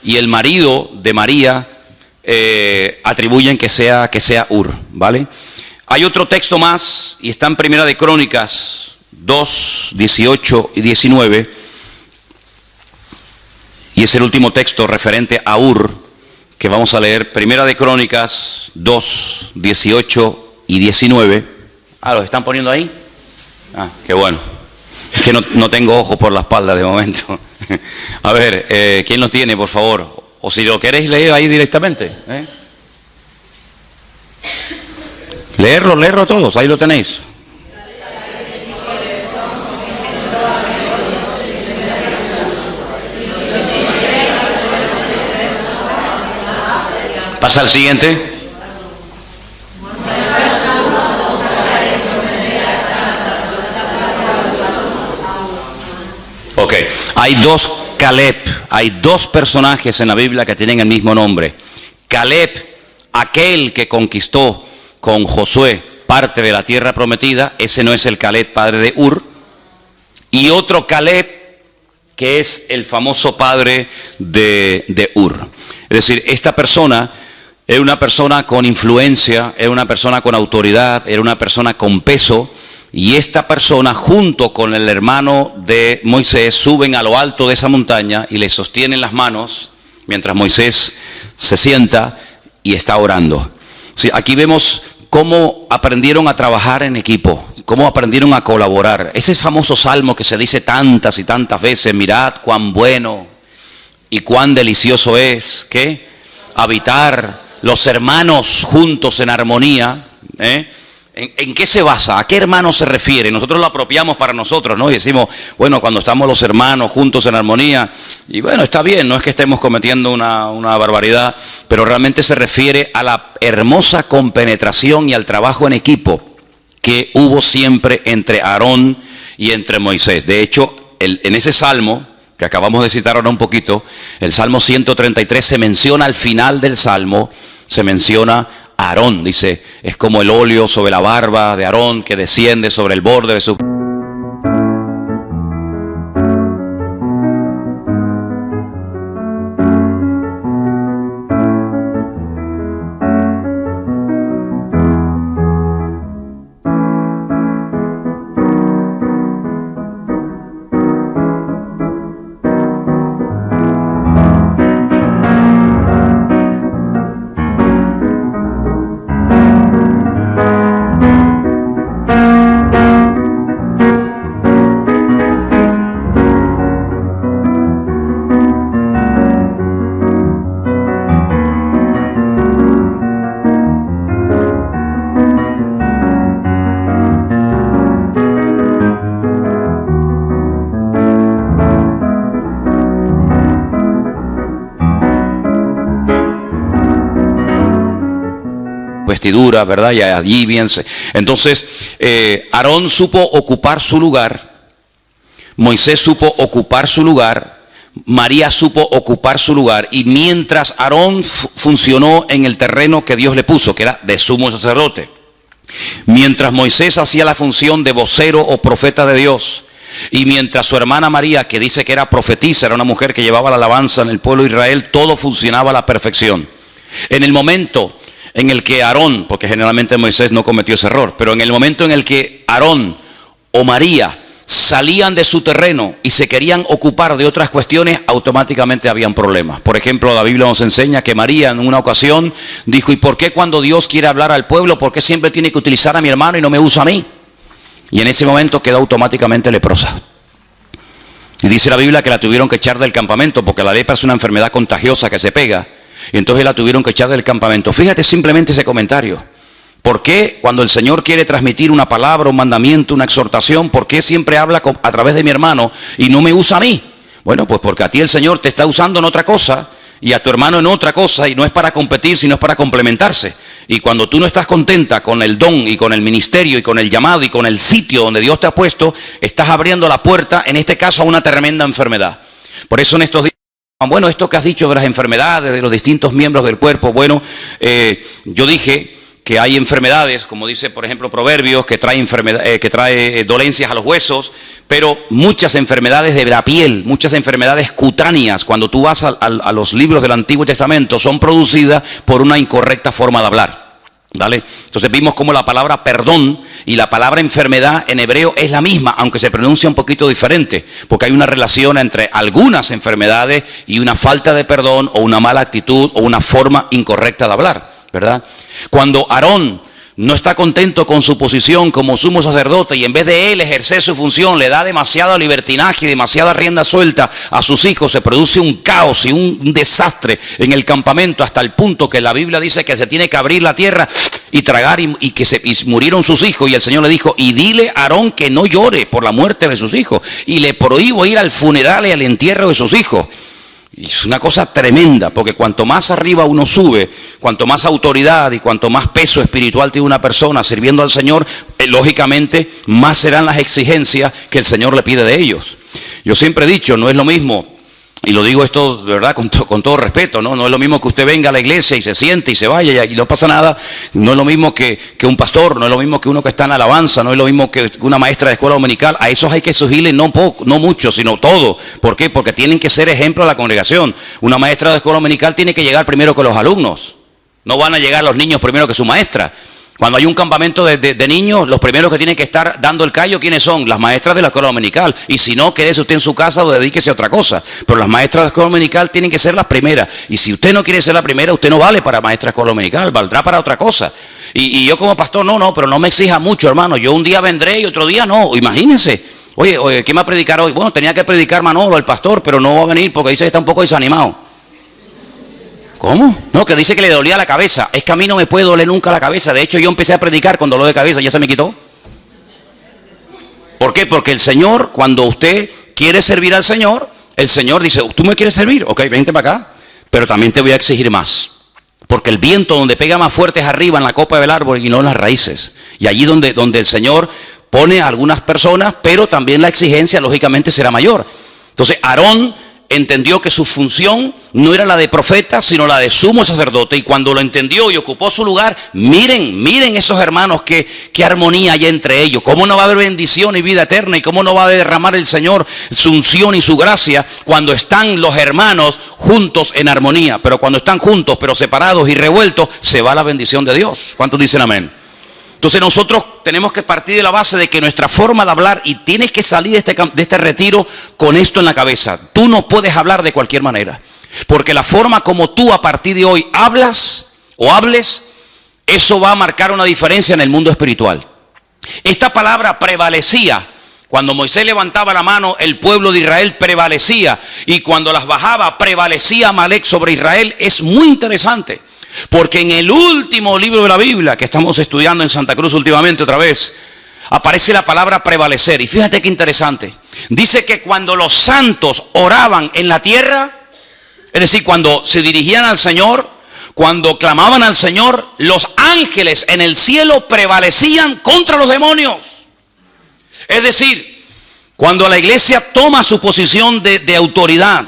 y el marido de María atribuyen que sea Hur, ¿vale? Hay otro texto más, y está en Primera de Crónicas 2, 18 y 19, y es el último texto referente a Hur que vamos a leer. Primera de Crónicas 2, 18 y 19. ¿Los están poniendo ahí? Qué bueno. Es que no tengo ojos por la espalda de momento. A ver, ¿quién los tiene, por favor? o si lo queréis leer ahí directamente. Leerlo todos, ahí lo tenéis. Pasa al siguiente. Ok, hay dos Caleb, hay dos personajes en la Biblia que tienen el mismo nombre. Caleb, aquel que conquistó con Josué parte de la tierra prometida, ese no es el Caleb padre de Ur. Y otro Caleb que es el famoso padre de Ur. Es decir, esta persona era una persona con influencia, era una persona con autoridad, era una persona con peso. Y esta persona junto con el hermano de Moisés suben a lo alto de esa montaña y le sostienen las manos mientras Moisés se sienta y está orando. Sí, aquí vemos cómo aprendieron a trabajar en equipo, cómo aprendieron a colaborar. Ese famoso salmo que se dice tantas y tantas veces: mirad cuán bueno y cuán delicioso es, ¿qué? Habitar los hermanos juntos en armonía, ¿En qué se basa? ¿A qué hermano se refiere? Nosotros lo apropiamos para nosotros, ¿no? Y decimos, bueno, cuando estamos los hermanos juntos en armonía, y bueno, está bien, no es que estemos cometiendo una barbaridad, pero realmente se refiere a la hermosa compenetración y al trabajo en equipo que hubo siempre entre Aarón y entre Moisés. De hecho, en ese salmo que acabamos de citar ahora un poquito, el Salmo 133, se menciona al final del salmo, se menciona Aarón, dice, es como el óleo sobre la barba de Aarón que desciende sobre el borde de su... vestidura, ¿verdad? Y allí bien. Entonces, Aarón supo ocupar su lugar, Moisés supo ocupar su lugar, María supo ocupar su lugar, y mientras Aarón funcionó en el terreno que Dios le puso, que era de sumo sacerdote, mientras Moisés hacía la función de vocero o profeta de Dios, y mientras su hermana María, que dice que era profetisa, era una mujer que llevaba la alabanza en el pueblo de Israel, todo funcionaba a la perfección. En el momento en el que Aarón, porque generalmente Moisés no cometió ese error, pero en el momento en el que Aarón o María salían de su terreno y se querían ocupar de otras cuestiones, automáticamente habían problemas. Por ejemplo, la Biblia nos enseña que María en una ocasión dijo: ¿y por qué cuando Dios quiere hablar al pueblo, por qué siempre tiene que utilizar a mi hermano y no me usa a mí? Y en ese momento quedó automáticamente leprosa. Y dice la Biblia que la tuvieron que echar del campamento, porque la lepra es una enfermedad contagiosa que se pega. Y entonces la tuvieron que echar del campamento. Fíjate simplemente ese comentario. ¿Por qué cuando el Señor quiere transmitir una palabra, un mandamiento, una exhortación, por qué siempre habla a través de mi hermano y no me usa a mí? Bueno, pues porque a ti el Señor te está usando en otra cosa y a tu hermano en otra cosa, y no es para competir, sino es para complementarse. Y cuando tú no estás contenta con el don y con el ministerio y con el llamado y con el sitio donde Dios te ha puesto, estás abriendo la puerta, en este caso, a una tremenda enfermedad. Por eso en estos días, bueno, esto que has dicho de las enfermedades, de los distintos miembros del cuerpo, bueno, yo dije que hay enfermedades, como dice por ejemplo Proverbios, que trae dolencias a los huesos, pero muchas enfermedades de la piel, muchas enfermedades cutáneas, cuando tú vas a los libros del Antiguo Testamento, son producidas por una incorrecta forma de hablar. ¿Vale? Entonces vimos cómo la palabra perdón y la palabra enfermedad en hebreo es la misma, aunque se pronuncia un poquito diferente, porque hay una relación entre algunas enfermedades y una falta de perdón o una mala actitud o una forma incorrecta de hablar, ¿verdad? Cuando Aarón no está contento con su posición como sumo sacerdote y en vez de él ejercer su función le da demasiado libertinaje y demasiada rienda suelta a sus hijos, se produce un caos y un desastre en el campamento hasta el punto que la Biblia dice que se tiene que abrir la tierra y tragar y murieron sus hijos, y el Señor le dijo: y dile a Aarón que no llore por la muerte de sus hijos, y le prohíbo ir al funeral y al entierro de sus hijos. Y es una cosa tremenda, porque cuanto más arriba uno sube, cuanto más autoridad y cuanto más peso espiritual tiene una persona sirviendo al Señor, lógicamente más serán las exigencias que el Señor le pide de ellos. Yo siempre he dicho, no es lo mismo, y lo digo esto de verdad con todo respeto, ¿no? No es lo mismo que usted venga a la iglesia y se siente y se vaya y no pasa nada. No es lo mismo que un pastor, no es lo mismo que uno que está en alabanza, no es lo mismo que una maestra de escuela dominical. A esos hay que exigirle no mucho, sino todo. ¿Por qué? Porque tienen que ser ejemplo a la congregación. Una maestra de escuela dominical tiene que llegar primero que los alumnos. No van a llegar los niños primero que su maestra. Cuando hay un campamento de niños, los primeros que tienen que estar dando el callo, ¿quiénes son? Las maestras de la escuela dominical. Y si no, quédese usted en su casa o dedíquese a otra cosa. Pero las maestras de la escuela dominical tienen que ser las primeras. Y si usted no quiere ser la primera, usted no vale para maestra de escuela dominical, valdrá para otra cosa. Y yo como pastor, pero no me exija mucho, hermano. Yo un día vendré y otro día no. Imagínense. Oye, ¿quién va a predicar hoy? Bueno, tenía que predicar Manolo, el pastor, pero no va a venir porque dice que está un poco desanimado. ¿Cómo? No, que dice que le dolía la cabeza. Es que a mí no me puede doler nunca la cabeza. De hecho, yo empecé a predicar con dolor de cabeza, ya se me quitó. ¿Por qué? Porque el Señor, cuando usted quiere servir al Señor, el Señor dice: ¿tú me quieres servir? Ok, vente para acá. Pero también te voy a exigir más. Porque el viento donde pega más fuerte es arriba en la copa del árbol y no en las raíces. Y allí donde el Señor pone a algunas personas, pero también la exigencia lógicamente será mayor. Entonces, Aarón entendió que su función no era la de profeta, sino la de sumo sacerdote, y cuando lo entendió y ocupó su lugar, miren esos hermanos, qué armonía hay entre ellos, cómo no va a haber bendición y vida eterna, y cómo no va a derramar el Señor su unción y su gracia cuando están los hermanos juntos en armonía. Pero cuando están juntos pero separados y revueltos, se va la bendición de Dios. ¿Cuántos dicen amén? Entonces nosotros tenemos que partir de la base de que nuestra forma de hablar, y tienes que salir de este retiro con esto en la cabeza: tú no puedes hablar de cualquier manera, porque la forma como tú a partir de hoy hablas o hables, eso va a marcar una diferencia en el mundo espiritual. Esta palabra prevalecía. Cuando Moisés levantaba la mano, el pueblo de Israel prevalecía, y cuando las bajaba, prevalecía Amalek sobre Israel. Es muy interesante, porque en el último libro de la Biblia que estamos estudiando en Santa Cruz últimamente otra vez, aparece la palabra prevalecer. Y fíjate qué interesante. Dice que cuando los santos oraban en la tierra, es decir, cuando se dirigían al Señor, cuando clamaban al Señor, los ángeles en el cielo prevalecían contra los demonios. Es decir, cuando la iglesia toma su posición de autoridad,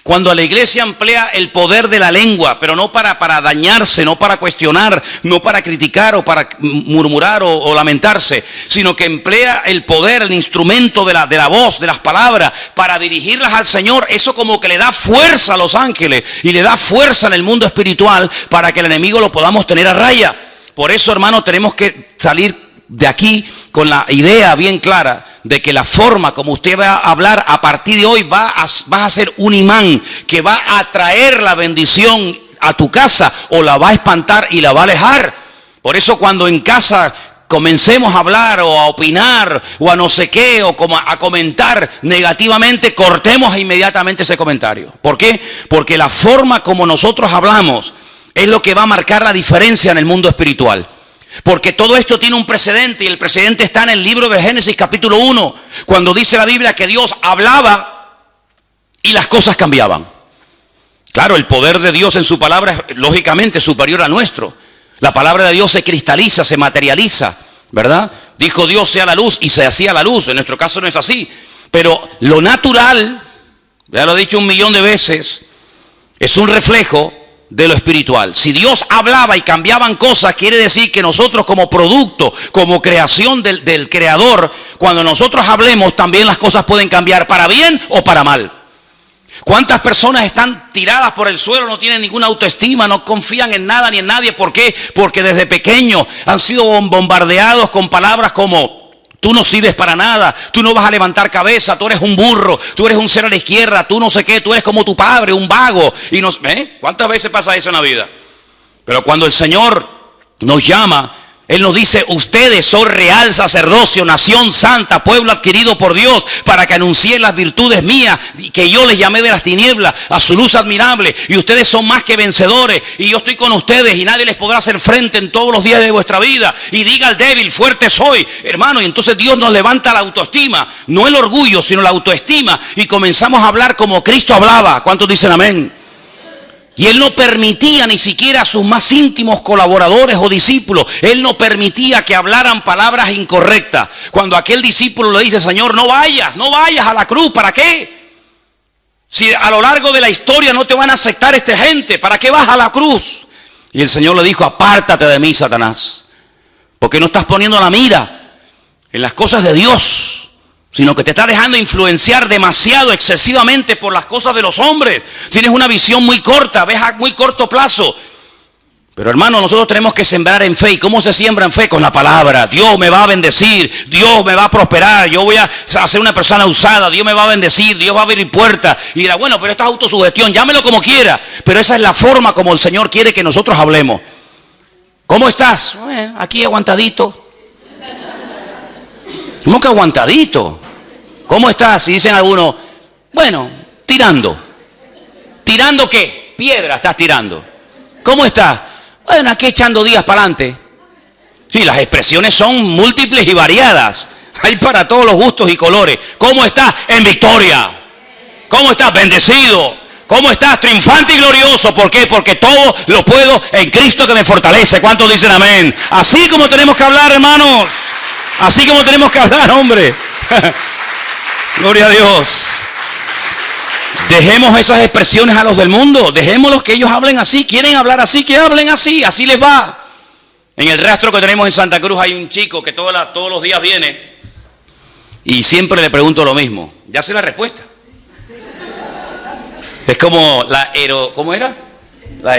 cuando la iglesia emplea el poder de la lengua, pero no para dañarse, no para cuestionar, no para criticar o para murmurar o lamentarse, sino que emplea el poder, el instrumento de la voz, de las palabras, para dirigirlas al Señor, eso como que le da fuerza a los ángeles y le da fuerza en el mundo espiritual para que el enemigo lo podamos tener a raya. Por eso, hermano, tenemos que salir de aquí con la idea bien clara de que la forma como usted va a hablar a partir de hoy va a ser un imán que va a atraer la bendición a tu casa, o la va a espantar y la va a alejar. Por eso cuando en casa comencemos a hablar o a opinar o a no sé qué, o como a comentar negativamente, cortemos inmediatamente ese comentario. ¿Por qué? Porque la forma como nosotros hablamos es lo que va a marcar la diferencia en el mundo espiritual. Porque todo esto tiene un precedente, y el precedente está en el libro de Génesis capítulo 1, cuando dice la Biblia que Dios hablaba y las cosas cambiaban. Claro, el poder de Dios en su palabra es lógicamente superior a nuestro. La palabra de Dios se cristaliza, se materializa, ¿verdad? Dijo Dios: sea la luz, y se hacía la luz. En nuestro caso no es así. Pero lo natural, ya lo he dicho 1.000.000 de veces, es un reflejo de lo espiritual. Si Dios hablaba y cambiaban cosas, quiere decir que nosotros como producto, como creación del Creador, cuando nosotros hablemos, también las cosas pueden cambiar para bien o para mal. ¿Cuántas personas están tiradas por el suelo, no tienen ninguna autoestima, no confían en nada ni en nadie? ¿Por qué? Porque desde pequeños han sido bombardeados con palabras como: tú no sirves para nada, tú no vas a levantar cabeza, tú eres un burro, tú eres un cero a la izquierda, tú no sé qué, tú eres como tu padre, un vago. Y ¿cuántas veces pasa eso en la vida? Pero cuando el Señor nos llama, Él nos dice, ustedes son real sacerdocio, nación santa, pueblo adquirido por Dios, para que anuncien las virtudes mías, que yo les llamé de las tinieblas a su luz admirable. Y ustedes son más que vencedores, y yo estoy con ustedes, y nadie les podrá hacer frente en todos los días de vuestra vida. Y diga al débil, fuerte soy, hermano. Y entonces Dios nos levanta la autoestima, no el orgullo, sino la autoestima. Y comenzamos a hablar como Cristo hablaba. ¿Cuántos dicen amén? Y Él no permitía ni siquiera a sus más íntimos colaboradores o discípulos, Él no permitía que hablaran palabras incorrectas. Cuando aquel discípulo le dice, Señor, no vayas a la cruz, ¿para qué? Si a lo largo de la historia no te van a aceptar esta gente, ¿para qué vas a la cruz? Y el Señor le dijo, apártate de mí, Satanás, porque no estás poniendo la mira en las cosas de Dios, sino que te está dejando influenciar demasiado, excesivamente por las cosas de los hombres. Tienes una visión muy corta, ves a muy corto plazo. Pero hermano, nosotros tenemos que sembrar en fe. ¿Y cómo se siembra en fe? Con la palabra. Dios me va a bendecir, Dios me va a prosperar, yo voy a ser una persona usada, Dios me va a bendecir, Dios va a abrir puertas. Y dirá, bueno, pero esta es autosugestión, llámelo como quiera. Pero esa es la forma como el Señor quiere que nosotros hablemos. ¿Cómo estás? Bueno, aquí aguantadito. ¿Cómo que aguantadito? ¿Cómo estás? Y dicen algunos, bueno, tirando. ¿Tirando qué? Piedra estás tirando. ¿Cómo estás? Bueno, aquí echando días para adelante. Sí, las expresiones son múltiples y variadas. Hay para todos los gustos y colores. ¿Cómo estás? En victoria. ¿Cómo estás? Bendecido. ¿Cómo estás? Triunfante y glorioso. ¿Por qué? Porque todo lo puedo en Cristo que me fortalece. ¿Cuántos dicen amén? Así como tenemos que hablar, hermanos. Así como tenemos que hablar, hombre. Gloria a Dios. Dejemos esas expresiones a los del mundo. Dejémoslos que ellos hablen así. Quieren hablar así, que hablen así. Así les va. En el rastro que tenemos en Santa Cruz hay un chico que todos los días viene y siempre le pregunto lo mismo. Ya sé la respuesta. Es como ¿cómo era? La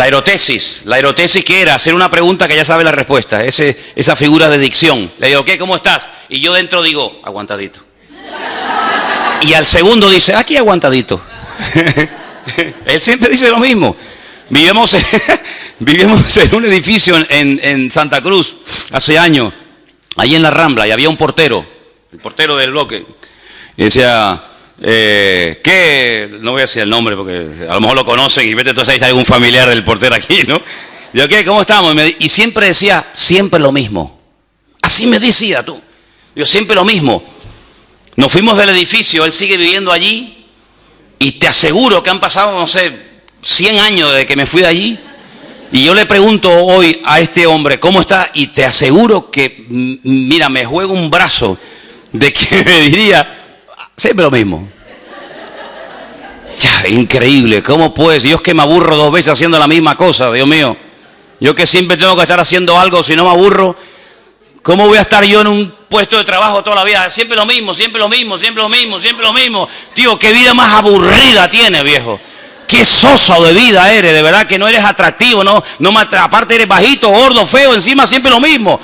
erotesis. La erotesis, ¿qué era? Hacer una pregunta que ya sabe la respuesta. Esa figura de dicción. Le digo, ¿qué? ¿Cómo estás? Y yo dentro digo, aguantadito. Y al segundo dice, aquí aguantadito. Él siempre dice lo mismo. Vivimos en un edificio en Santa Cruz hace años, ahí en la Rambla, y había un portero, el portero del bloque, y decía... ¿qué? No voy a decir el nombre porque a lo mejor lo conocen y vete entonces ahí hay algún familiar del portero aquí, ¿no? Digo, ¿qué? ¿Cómo estamos? Y siempre decía, siempre lo mismo. Así me decía tú. Digo, siempre lo mismo. Nos fuimos del edificio, él sigue viviendo allí y te aseguro que han pasado, no sé, 100 años desde que me fui de allí. Y yo le pregunto hoy a este hombre, ¿cómo está? Y te aseguro que, mira, me juego un brazo de que me diría... Siempre lo mismo. Increíble, ¿cómo puedes? Yo es que me aburro 2 veces haciendo la misma cosa, Dios mío. Yo que siempre tengo que estar haciendo algo, si no me aburro, ¿cómo voy a estar yo en un puesto de trabajo toda la vida? Siempre lo mismo, siempre lo mismo, siempre lo mismo, siempre lo mismo. Tío, qué vida más aburrida tienes, viejo. Qué sosa de vida eres, de verdad que no eres atractivo, aparte eres bajito, gordo, feo, encima siempre lo mismo.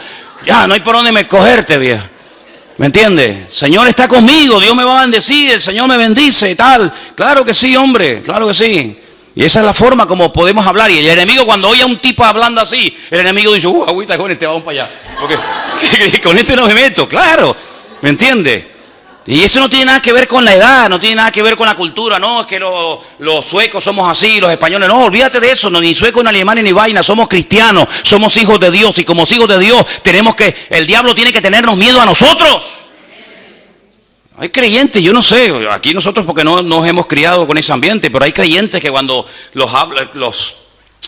Ya, no hay por dónde me cogerte, viejo. ¿Me entiendes? El Señor está conmigo, Dios me va a bendecir, el Señor me bendice y tal. Claro que sí, hombre, claro que sí. Y esa es la forma como podemos hablar. Y el enemigo, cuando oye a un tipo hablando así, el enemigo dice, agüita con este, vamos para allá. Porque con este no me meto, claro. ¿Me entiendes? Y eso no tiene nada que ver con la edad, no tiene nada que ver con la cultura. No, es que los suecos somos así, los españoles. No, olvídate de eso, no, ni suecos, ni alemanes, ni vaina. Somos cristianos, somos hijos de Dios. Y como hijos de Dios, el diablo tiene que tenernos miedo a nosotros. Hay creyentes, yo no sé, aquí nosotros porque no nos hemos criado con ese ambiente, pero hay creyentes que cuando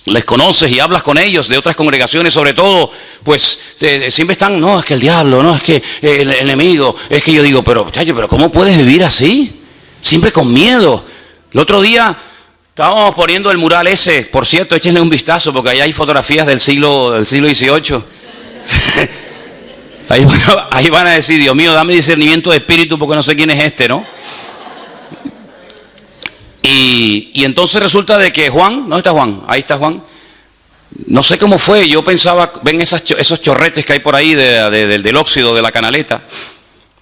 les conoces y hablas con ellos de otras congregaciones sobre todo, pues siempre están, no, es que el diablo, no, es que el enemigo, es que yo digo, pero ¿cómo puedes vivir así? Siempre con miedo. El otro día estábamos poniendo el mural ese, por cierto, échenle un vistazo porque ahí hay fotografías del siglo XVIII. Ahí van a decir, Dios mío, dame discernimiento de espíritu porque no sé quién es este, ¿no? Y entonces resulta de que Juan, ¿dónde está Juan? Ahí está Juan. No sé cómo fue, yo pensaba, ven esos chorretes que hay por ahí del óxido de la canaleta.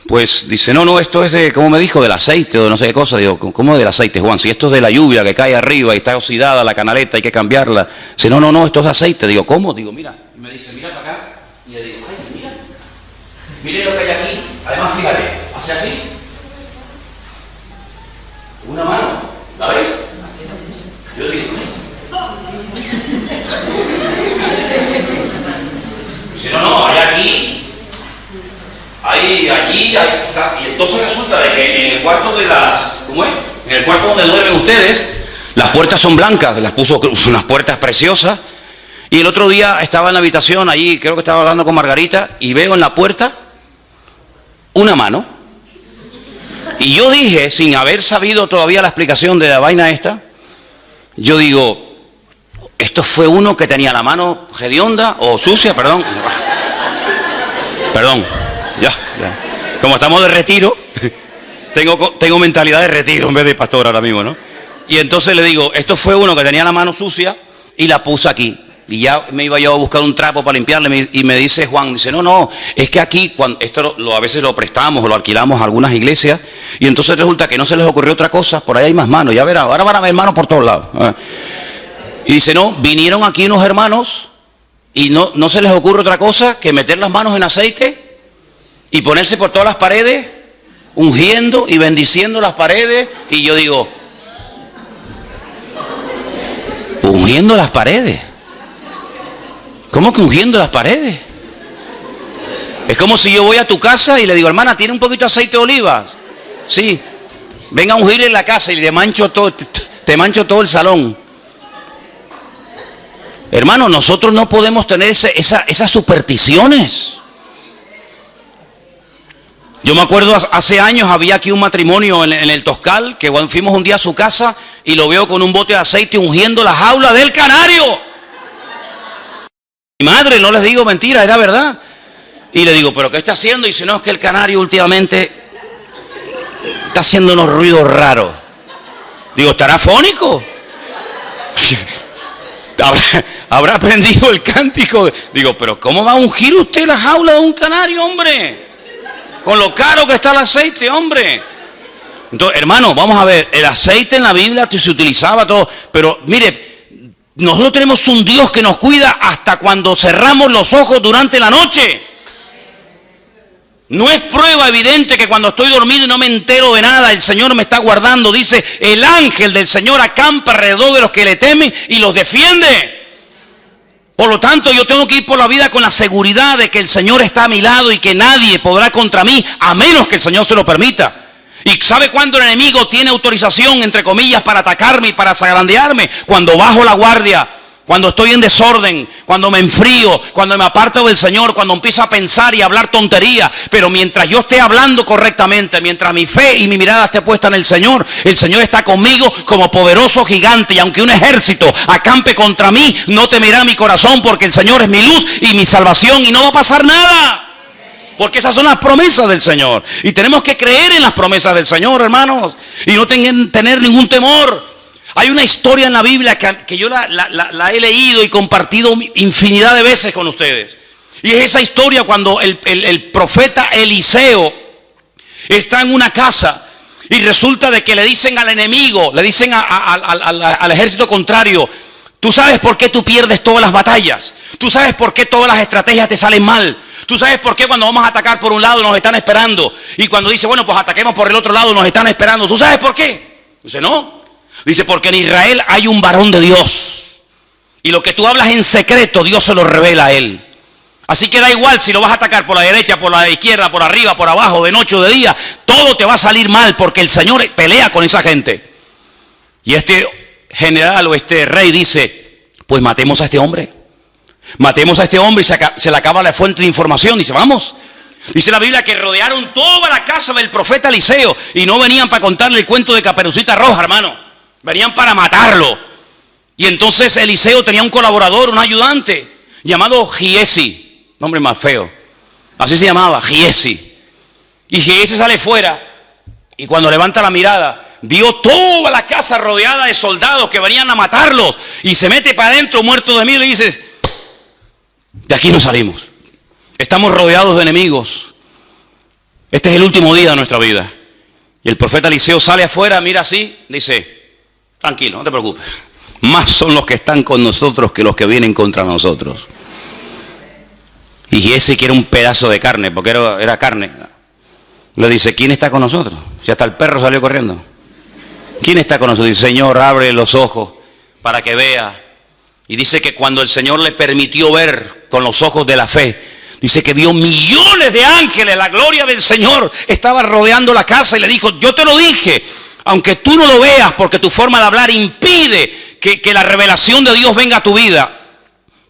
Pues dice, no, esto es de, ¿cómo me dijo? Del aceite o de no sé qué cosa. Digo, ¿cómo del aceite, Juan? Si esto es de la lluvia que cae arriba y está oxidada la canaleta, hay que cambiarla. Dice, no, esto es de aceite. Digo, ¿cómo? Digo, mira. Y me dice, mira para acá. Y le digo, ay, mira. Mire lo que hay aquí. Además, fíjate, hace así. Una mano. ¿La ves? Yo digo, dice, no, hay aquí. Allí, hay, y entonces resulta de que en el cuarto de ¿cómo es? En el cuarto donde duermen ustedes, las puertas son blancas, las puso unas puertas preciosas, y el otro día estaba en la habitación, allí creo que estaba hablando con Margarita, y veo en la puerta una mano, y yo dije, sin haber sabido todavía la explicación de la vaina esta, yo digo, esto fue uno que tenía la mano hedionda, o sucia, perdón, ya. Como estamos de retiro, tengo mentalidad de retiro en vez de pastor ahora mismo, ¿no? Y entonces le digo, esto fue uno que tenía la mano sucia y la puse aquí. Y ya me iba yo a buscar un trapo para limpiarle y me dice Juan, dice, no, es que aquí, cuando esto a veces lo prestamos o lo alquilamos a algunas iglesias y entonces resulta que no se les ocurrió otra cosa, por ahí hay más manos, ya verá, ahora van a ver manos por todos lados. Y dice, no, vinieron aquí unos hermanos y no se les ocurre otra cosa que meter las manos en aceite y ponerse por todas las paredes, ungiendo y bendiciendo las paredes. Y yo digo, ¿ungiendo las paredes? ¿Cómo que ungiendo las paredes? Es como si yo voy a tu casa y le digo, hermana, ¿tiene un poquito de aceite de olivas? Sí. Venga a ungir en la casa y te mancho todo el salón. Hermano, nosotros no podemos tener esas supersticiones. Yo me acuerdo hace años había aquí un matrimonio en el Toscal, que fuimos un día a su casa y lo veo con un bote de aceite ungiendo la jaula del canario. Mi madre, no les digo mentira, era verdad. Y le digo, ¿pero qué está haciendo? Y dice, no, es que el canario últimamente está haciendo unos ruidos raros. Digo, ¿estará fónico? ¿Habrá aprendido el cántico? Digo, ¿pero cómo va a ungir usted la jaula de un canario, hombre? Con lo caro que está el aceite, hombre. Entonces, hermano, vamos a ver, el aceite en la Biblia se utilizaba todo, pero mire, nosotros tenemos un Dios que nos cuida hasta cuando cerramos los ojos durante la noche. No es prueba evidente que cuando estoy dormido y no me entero de nada, el Señor me está guardando. Dice, el ángel del Señor acampa alrededor de los que le temen y los defiende. Por lo tanto, yo tengo que ir por la vida con la seguridad de que el Señor está a mi lado y que nadie podrá contra mí, a menos que el Señor se lo permita. ¿Y sabe cuándo el enemigo tiene autorización, entre comillas, para atacarme y para zarandearme? Cuando bajo la guardia, cuando estoy en desorden, cuando me enfrío, cuando me aparto del Señor, cuando empiezo a pensar y a hablar tontería. Pero mientras yo esté hablando correctamente, mientras mi fe y mi mirada esté puesta en el Señor está conmigo como poderoso gigante. Y aunque un ejército acampe contra mí, no temerá mi corazón, porque el Señor es mi luz y mi salvación y no va a pasar nada. Porque esas son las promesas del Señor. Y tenemos que creer en las promesas del Señor, hermanos, y no tener ningún temor. Hay una historia en la Biblia que yo la he leído y compartido infinidad de veces con ustedes. Y es esa historia cuando el profeta Eliseo está en una casa y resulta de que le dicen al enemigo, le dicen al ejército contrario, tú sabes por qué tú pierdes todas las batallas, tú sabes por qué todas las estrategias te salen mal, tú sabes por qué cuando vamos a atacar por un lado nos están esperando y cuando dice, bueno, pues ataquemos por el otro lado nos están esperando, ¿tú sabes por qué? Dice, no. Dice, porque en Israel hay un varón de Dios. Y lo que tú hablas en secreto, Dios se lo revela a él. Así que da igual si lo vas a atacar por la derecha, por la izquierda, por arriba, por abajo, de noche o de día. Todo te va a salir mal porque el Señor pelea con esa gente. Y este general o este rey dice, pues matemos a este hombre. Matemos a este hombre y se le acaba la fuente de información. Dice, vamos. Dice la Biblia que rodearon toda la casa del profeta Eliseo y no venían para contarle el cuento de Caperucita Roja, hermano. Venían para matarlo. Y entonces Eliseo tenía un colaborador, un ayudante, llamado Giesi. Nombre más feo. Así se llamaba, Giesi. Y Giesi sale fuera y cuando levanta la mirada, vio toda la casa rodeada de soldados que venían a matarlos. Y se mete para adentro muerto de miedo y dices, de aquí no salimos. Estamos rodeados de enemigos. Este es el último día de nuestra vida. Y el profeta Eliseo sale afuera, mira así, dice, tranquilo, no te preocupes. Más son los que están con nosotros que los que vienen contra nosotros. Y ese que era un pedazo de carne, porque era carne, le dice, ¿quién está con nosotros? Si hasta el perro salió corriendo. ¿Quién está con nosotros? Dice, Señor, abre los ojos para que vea. Y dice que cuando el Señor le permitió ver con los ojos de la fe, dice que vio millones de ángeles, la gloria del Señor estaba rodeando la casa y le dijo, yo te lo dije, aunque tú no lo veas porque tu forma de hablar impide que la revelación de Dios venga a tu vida.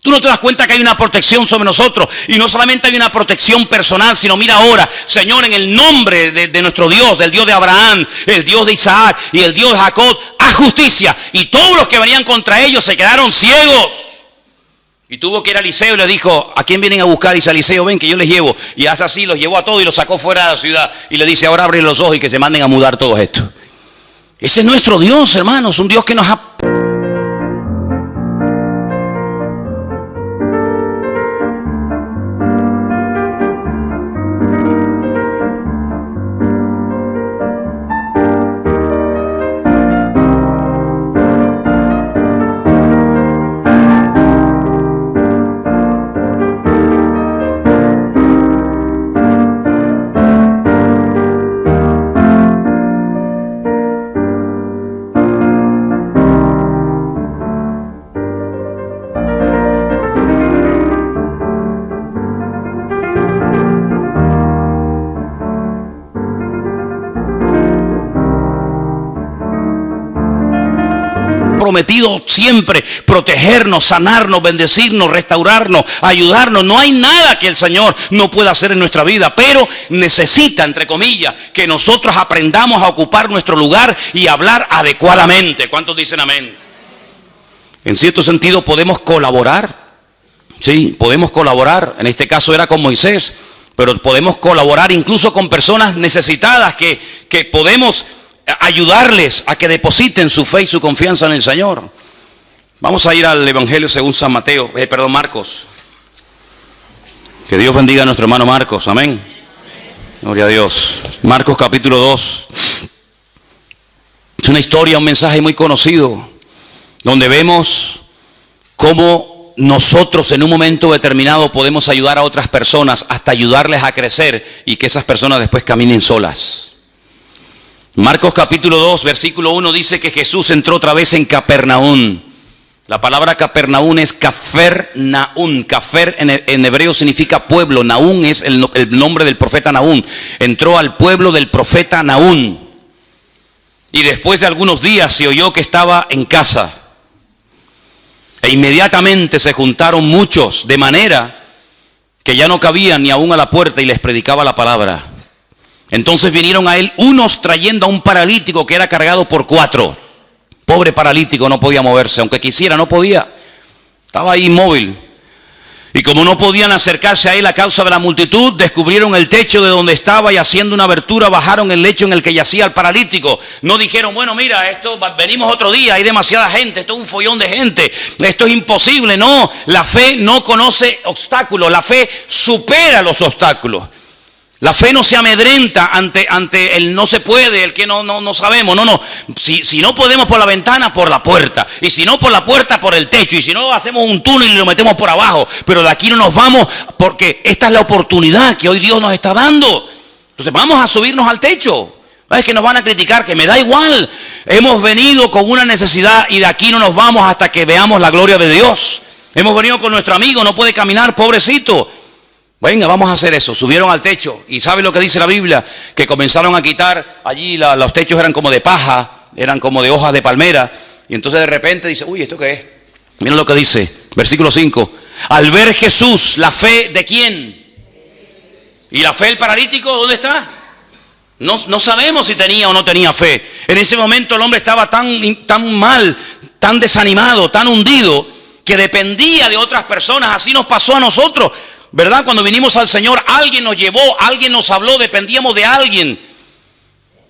Tú no te das cuenta que hay una protección sobre nosotros. Y no solamente hay una protección personal, sino mira ahora, Señor, en el nombre de nuestro Dios, del Dios de Abraham, el Dios de Isaac y el Dios de Jacob, haz justicia. Y todos los que venían contra ellos se quedaron ciegos. Y tuvo que ir a Eliseo y le dijo, ¿a quién vienen a buscar? Dice Eliseo, ven que yo les llevo. Y hace así, los llevó a todos y los sacó fuera de la ciudad. Y le dice, ahora abren los ojos y que se manden a mudar todos estos. Ese es nuestro Dios, hermanos, un Dios que nos ha... prometido siempre protegernos, sanarnos, bendecirnos, restaurarnos, ayudarnos. No hay nada que el Señor no pueda hacer en nuestra vida, pero necesita, entre comillas, que nosotros aprendamos a ocupar nuestro lugar y hablar adecuadamente. ¿Cuántos dicen amén? En cierto sentido podemos colaborar. Sí, podemos colaborar. En este caso era con Moisés, pero podemos colaborar incluso con personas necesitadas que podemos ayudarles a que depositen su fe y su confianza en el Señor. Vamos a ir al Evangelio según San Mateo, Marcos. Que Dios bendiga a nuestro hermano Marcos, amén. Gloria a Dios. Marcos capítulo 2. Es una historia, un mensaje muy conocido, donde vemos cómo nosotros en un momento determinado podemos ayudar a otras personas, hasta ayudarles a crecer y que esas personas después caminen solas. Marcos capítulo 2, versículo 1 dice que Jesús entró otra vez en Capernaum. La palabra Capernaum es Cafer-Naún. Cafer en hebreo significa pueblo. Naún es el nombre del profeta Naún. Entró al pueblo del profeta Naún. Y después de algunos días se oyó que estaba en casa. E inmediatamente se juntaron muchos, de manera que ya no cabían ni aún a la puerta, y les predicaba la palabra. Entonces vinieron a él unos trayendo a un paralítico que era cargado por 4. Pobre paralítico, no podía moverse, aunque quisiera, no podía. Estaba ahí inmóvil. Y como no podían acercarse a él a causa de la multitud, descubrieron el techo de donde estaba y haciendo una abertura bajaron el lecho en el que yacía el paralítico. No dijeron, bueno, mira, esto venimos otro día, hay demasiada gente, esto es un follón de gente, esto es imposible. No, la fe no conoce obstáculos, la fe supera los obstáculos. La fe no se amedrenta ante el no se puede, el que no sabemos. No. Si no podemos por la ventana, por la puerta. Y si no por la puerta, por el techo. Y si no, hacemos un túnel y lo metemos por abajo. Pero de aquí no nos vamos, porque esta es la oportunidad que hoy Dios nos está dando. Entonces vamos a subirnos al techo. Es que nos van a criticar, que me da igual. Hemos venido con una necesidad y de aquí no nos vamos hasta que veamos la gloria de Dios. Hemos venido con nuestro amigo, no puede caminar, pobrecito. Venga, vamos a hacer eso. Subieron al techo. ¿Y sabe lo que dice la Biblia? Que comenzaron a quitar allí, los techos eran como de paja, eran como de hojas de palmera. Y entonces de repente dice, uy, ¿esto qué es? Miren lo que dice, versículo 5. Al ver Jesús, ¿la fe de quién? ¿Y la fe del paralítico dónde está? No sabemos si tenía o no tenía fe. En ese momento el hombre estaba tan mal, tan desanimado, tan hundido, que dependía de otras personas. Así nos pasó a nosotros. ¿Verdad? Cuando vinimos al Señor, alguien nos llevó, alguien nos habló, dependíamos de alguien.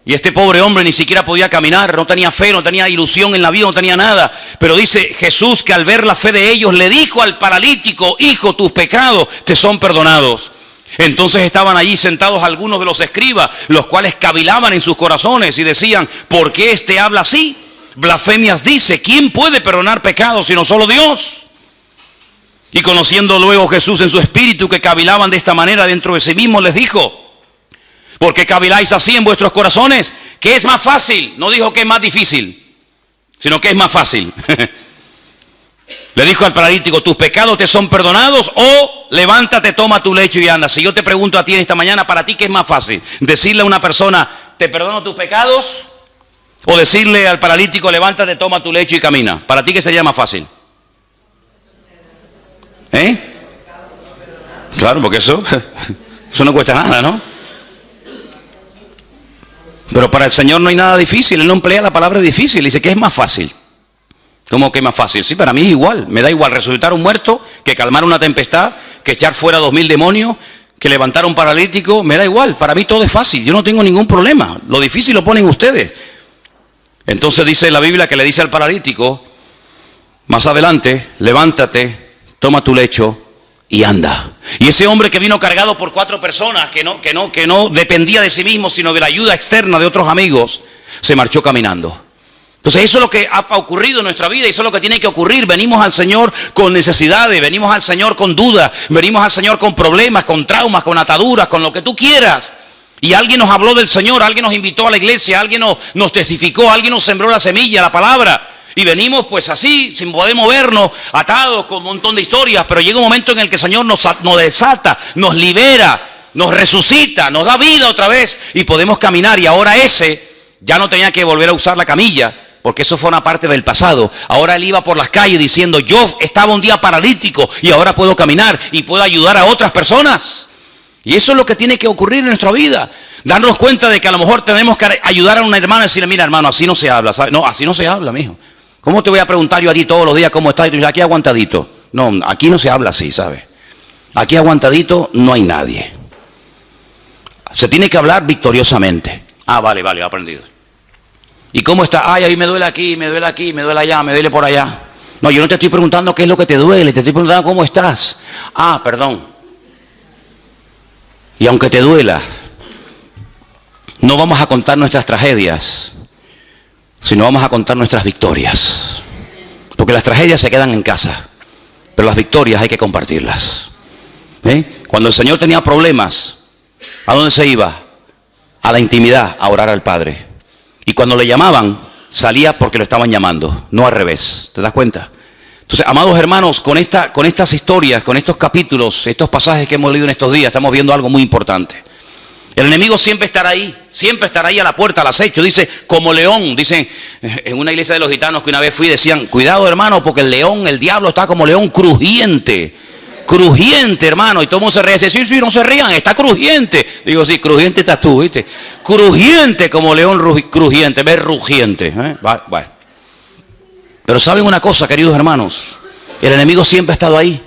Y este pobre hombre ni siquiera podía caminar, no tenía fe, no tenía ilusión en la vida, no tenía nada. Pero dice Jesús que al ver la fe de ellos, le dijo al paralítico, hijo, tus pecados te son perdonados. Entonces estaban allí sentados algunos de los escribas, los cuales cavilaban en sus corazones y decían: ¿por qué este habla así? Blasfemias dice. ¿Quién puede perdonar pecados sino solo Dios? Y conociendo luego Jesús en su espíritu que cavilaban de esta manera dentro de sí mismo, les dijo: ¿por qué caviláis así en vuestros corazones? ¿Qué es más fácil? No dijo que es más difícil, sino que es más fácil. Le dijo al paralítico: ¿tus pecados te son perdonados? O levántate, toma tu lecho y anda. Si yo te pregunto a ti en esta mañana, ¿para ti qué es más fácil? ¿Decirle a una persona: te perdono tus pecados? ¿O decirle al paralítico: levántate, toma tu lecho y camina? ¿Para ti qué sería más fácil? Claro, porque eso no cuesta nada, ¿no? Pero para el Señor no hay nada difícil. Él no emplea la palabra difícil. Dice que es más fácil. ¿Cómo que es más fácil? Sí, para mí es igual. Me da igual resucitar un muerto, que calmar una tempestad, que echar fuera 2000 demonios, que levantar a un paralítico. Me da igual. Para mí todo es fácil. Yo no tengo ningún problema. Lo difícil lo ponen ustedes. Entonces dice la Biblia que le dice al paralítico más adelante: levántate, toma tu lecho y anda. Y ese hombre que vino cargado por 4 personas, que no dependía de sí mismo, sino de la ayuda externa de otros amigos, se marchó caminando. Entonces eso es lo que ha ocurrido en nuestra vida y eso es lo que tiene que ocurrir. Venimos al Señor con necesidades, venimos al Señor con dudas, venimos al Señor con problemas, con traumas, con ataduras, con lo que tú quieras. Y alguien nos habló del Señor, alguien nos invitó a la iglesia, alguien nos testificó, alguien nos sembró la semilla, la palabra. Y venimos pues así, sin poder movernos, atados con un montón de historias. Pero llega un momento en el que el Señor nos desata, nos libera, nos resucita, nos da vida otra vez y podemos caminar. Y ahora ese ya no tenía que volver a usar la camilla, porque eso fue una parte del pasado. Ahora él iba por las calles diciendo: yo estaba un día paralítico y ahora puedo caminar y puedo ayudar a otras personas. Y eso es lo que tiene que ocurrir en nuestra vida. Darnos cuenta de que a lo mejor tenemos que ayudar a una hermana y decirle: mira, hermano, así no se habla, ¿sabes? No, así no se habla, mijo. ¿Cómo te voy a preguntar yo a ti todos los días cómo estás? Y tú dices: aquí aguantadito. No, aquí no se habla así, ¿sabes? Aquí aguantadito no hay nadie. Se tiene que hablar victoriosamente. Ah, vale, aprendido. ¿Y cómo está? Ay, ahí me duele aquí, me duele aquí, me duele allá, me duele por allá. No, yo no te estoy preguntando qué es lo que te duele, te estoy preguntando cómo estás. Ah, perdón. Y aunque te duela, no vamos a contar nuestras tragedias, sino vamos a contar nuestras victorias. Porque las tragedias se quedan en casa, pero las victorias hay que compartirlas. Cuando el Señor tenía problemas, ¿a dónde se iba? A la intimidad, a orar al Padre. Y cuando le llamaban, salía porque lo estaban llamando, no al revés. ¿Te das cuenta? Entonces, amados hermanos, con estas historias, con estos capítulos, estos pasajes que hemos leído en estos días, estamos viendo algo muy importante. El enemigo siempre estará ahí a la puerta, al acecho. Dice, como león. Dicen, en una iglesia de los gitanos que una vez fui, decían: cuidado, hermano, porque el diablo está como león crujiente. Crujiente, hermano. Y todo el mundo se ríe. Dice: sí, no se rían, está crujiente. Digo: sí, crujiente estás tú, ¿viste? Crujiente como león crujiente, ves rugiente. Bueno. Pero ¿saben una cosa, queridos hermanos? El enemigo siempre ha estado ahí.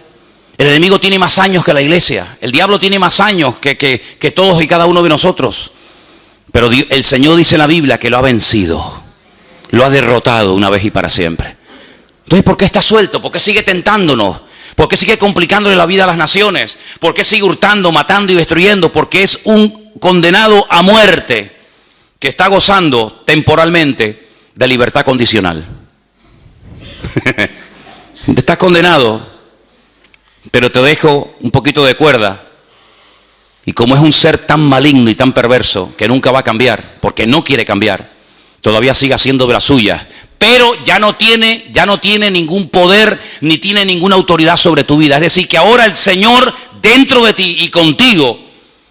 El enemigo tiene más años que la iglesia. El diablo tiene más años que todos y cada uno de nosotros. Pero el Señor dice en la Biblia que lo ha vencido. Lo ha derrotado una vez y para siempre. Entonces, ¿por qué está suelto? ¿Por qué sigue tentándonos? ¿Por qué sigue complicándole la vida a las naciones? ¿Por qué sigue hurtando, matando y destruyendo? Porque es un condenado a muerte que está gozando temporalmente de libertad condicional. Estás condenado, pero te dejo un poquito de cuerda. Y como es un ser tan maligno y tan perverso que nunca va a cambiar, porque no quiere cambiar, todavía sigue haciendo de las suyas. Pero ya no tiene ningún poder ni tiene ninguna autoridad sobre tu vida. Es decir, que ahora el Señor dentro de ti y contigo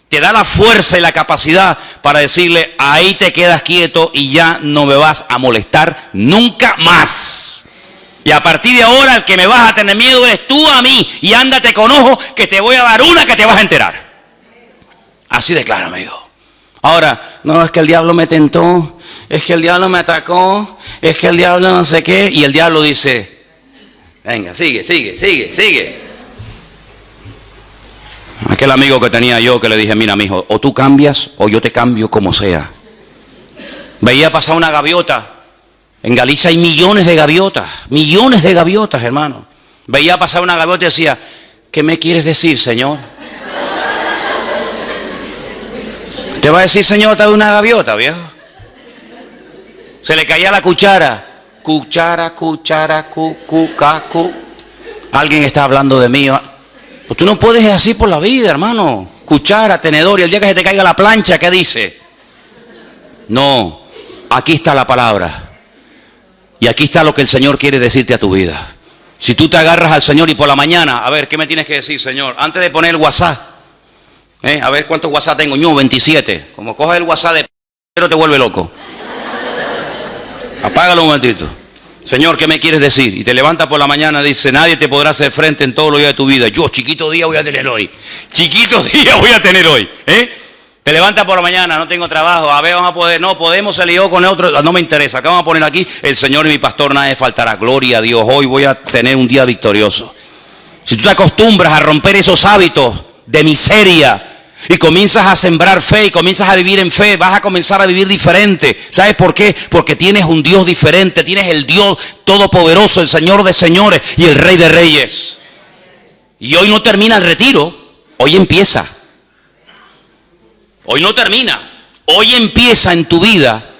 te da la fuerza y la capacidad para decirle: ahí te quedas quieto y ya no me vas a molestar nunca más. Y a partir de ahora el que me vas a tener miedo eres tú a mí. Y ándate con ojo que te voy a dar una que te vas a enterar. Así de claro, amigo. Ahora, no, es que el diablo me tentó, es que el diablo me atacó, es que el diablo no sé qué. Y el diablo dice: venga, sigue. Aquel amigo que tenía yo que le dije: mira, mijo, o tú cambias o yo te cambio como sea. Veía pasar una gaviota. En Galicia hay millones de gaviotas, hermano. Veía pasar una gaviota y decía: ¿qué me quieres decir, Señor? Usted va a decir, Señor, está de una gaviota, viejo. Se le caía la cuchara. Cuchara, cuchara, cu, ca, cu. Alguien está hablando de mí. Pues tú no puedes ir así por la vida, hermano. Cuchara, tenedor, y el día que se te caiga la plancha, ¿qué dice? No, aquí está la palabra. Y aquí está lo que el Señor quiere decirte a tu vida. Si tú te agarras al Señor y por la mañana, a ver, ¿qué me tienes que decir, Señor? Antes de poner el WhatsApp, a ver cuántos WhatsApp tengo. Yo, 27. Como coges el WhatsApp de pero te vuelve loco. Apágalo un momentito. Señor, ¿qué me quieres decir? Y te levantas por la mañana y dice, nadie te podrá hacer frente en todos los días de tu vida. Yo, chiquito día voy a tener hoy. Chiquito día voy a tener hoy. Te levantas por la mañana, no tengo trabajo. A ver, vamos a poder. No, podemos, se lió con otro. No me interesa. ¿Qué vamos a poner aquí? El Señor y mi pastor, nada me faltará. Gloria a Dios. Hoy voy a tener un día victorioso. Si tú te acostumbras a romper esos hábitos de miseria y comienzas a sembrar fe y comienzas a vivir en fe, vas a comenzar a vivir diferente. ¿Sabes por qué? Porque tienes un Dios diferente, tienes el Dios todopoderoso, el Señor de señores y el Rey de reyes. Y hoy no termina el retiro, hoy empieza. Hoy no termina, hoy empieza en tu vida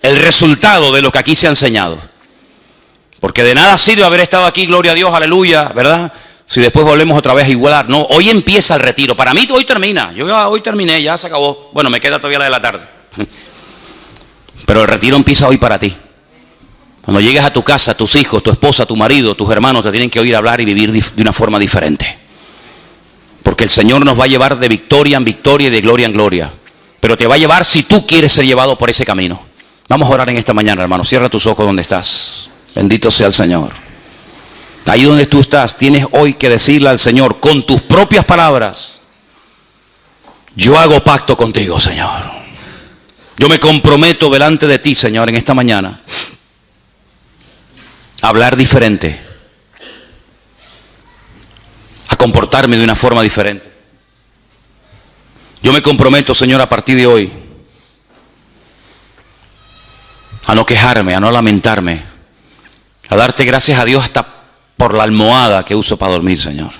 el resultado de lo que aquí se ha enseñado. Porque de nada sirve haber estado aquí, gloria a Dios, aleluya, ¿verdad? Si después volvemos otra vez a igualar. No, hoy empieza el retiro. Para mí hoy termina. Yo ya hoy terminé, ya se acabó. Bueno, me queda todavía la de la tarde. Pero el retiro empieza hoy para ti. Cuando llegues a tu casa, tus hijos, tu esposa, tu marido, tus hermanos te tienen que oír hablar y vivir de una forma diferente. Porque el Señor nos va a llevar de victoria en victoria y de gloria en gloria. Pero te va a llevar si tú quieres ser llevado por ese camino. Vamos a orar en esta mañana, hermano. Cierra tus ojos donde estás. Bendito sea el Señor. Ahí donde tú estás, tienes hoy que decirle al Señor con tus propias palabras: yo hago pacto contigo, Señor. Yo me comprometo delante de ti, Señor, en esta mañana a hablar diferente, a comportarme de una forma diferente. Yo me comprometo, Señor, a partir de hoy a no quejarme, a no lamentarme, a darte gracias a Dios hasta por la almohada que uso para dormir, Señor.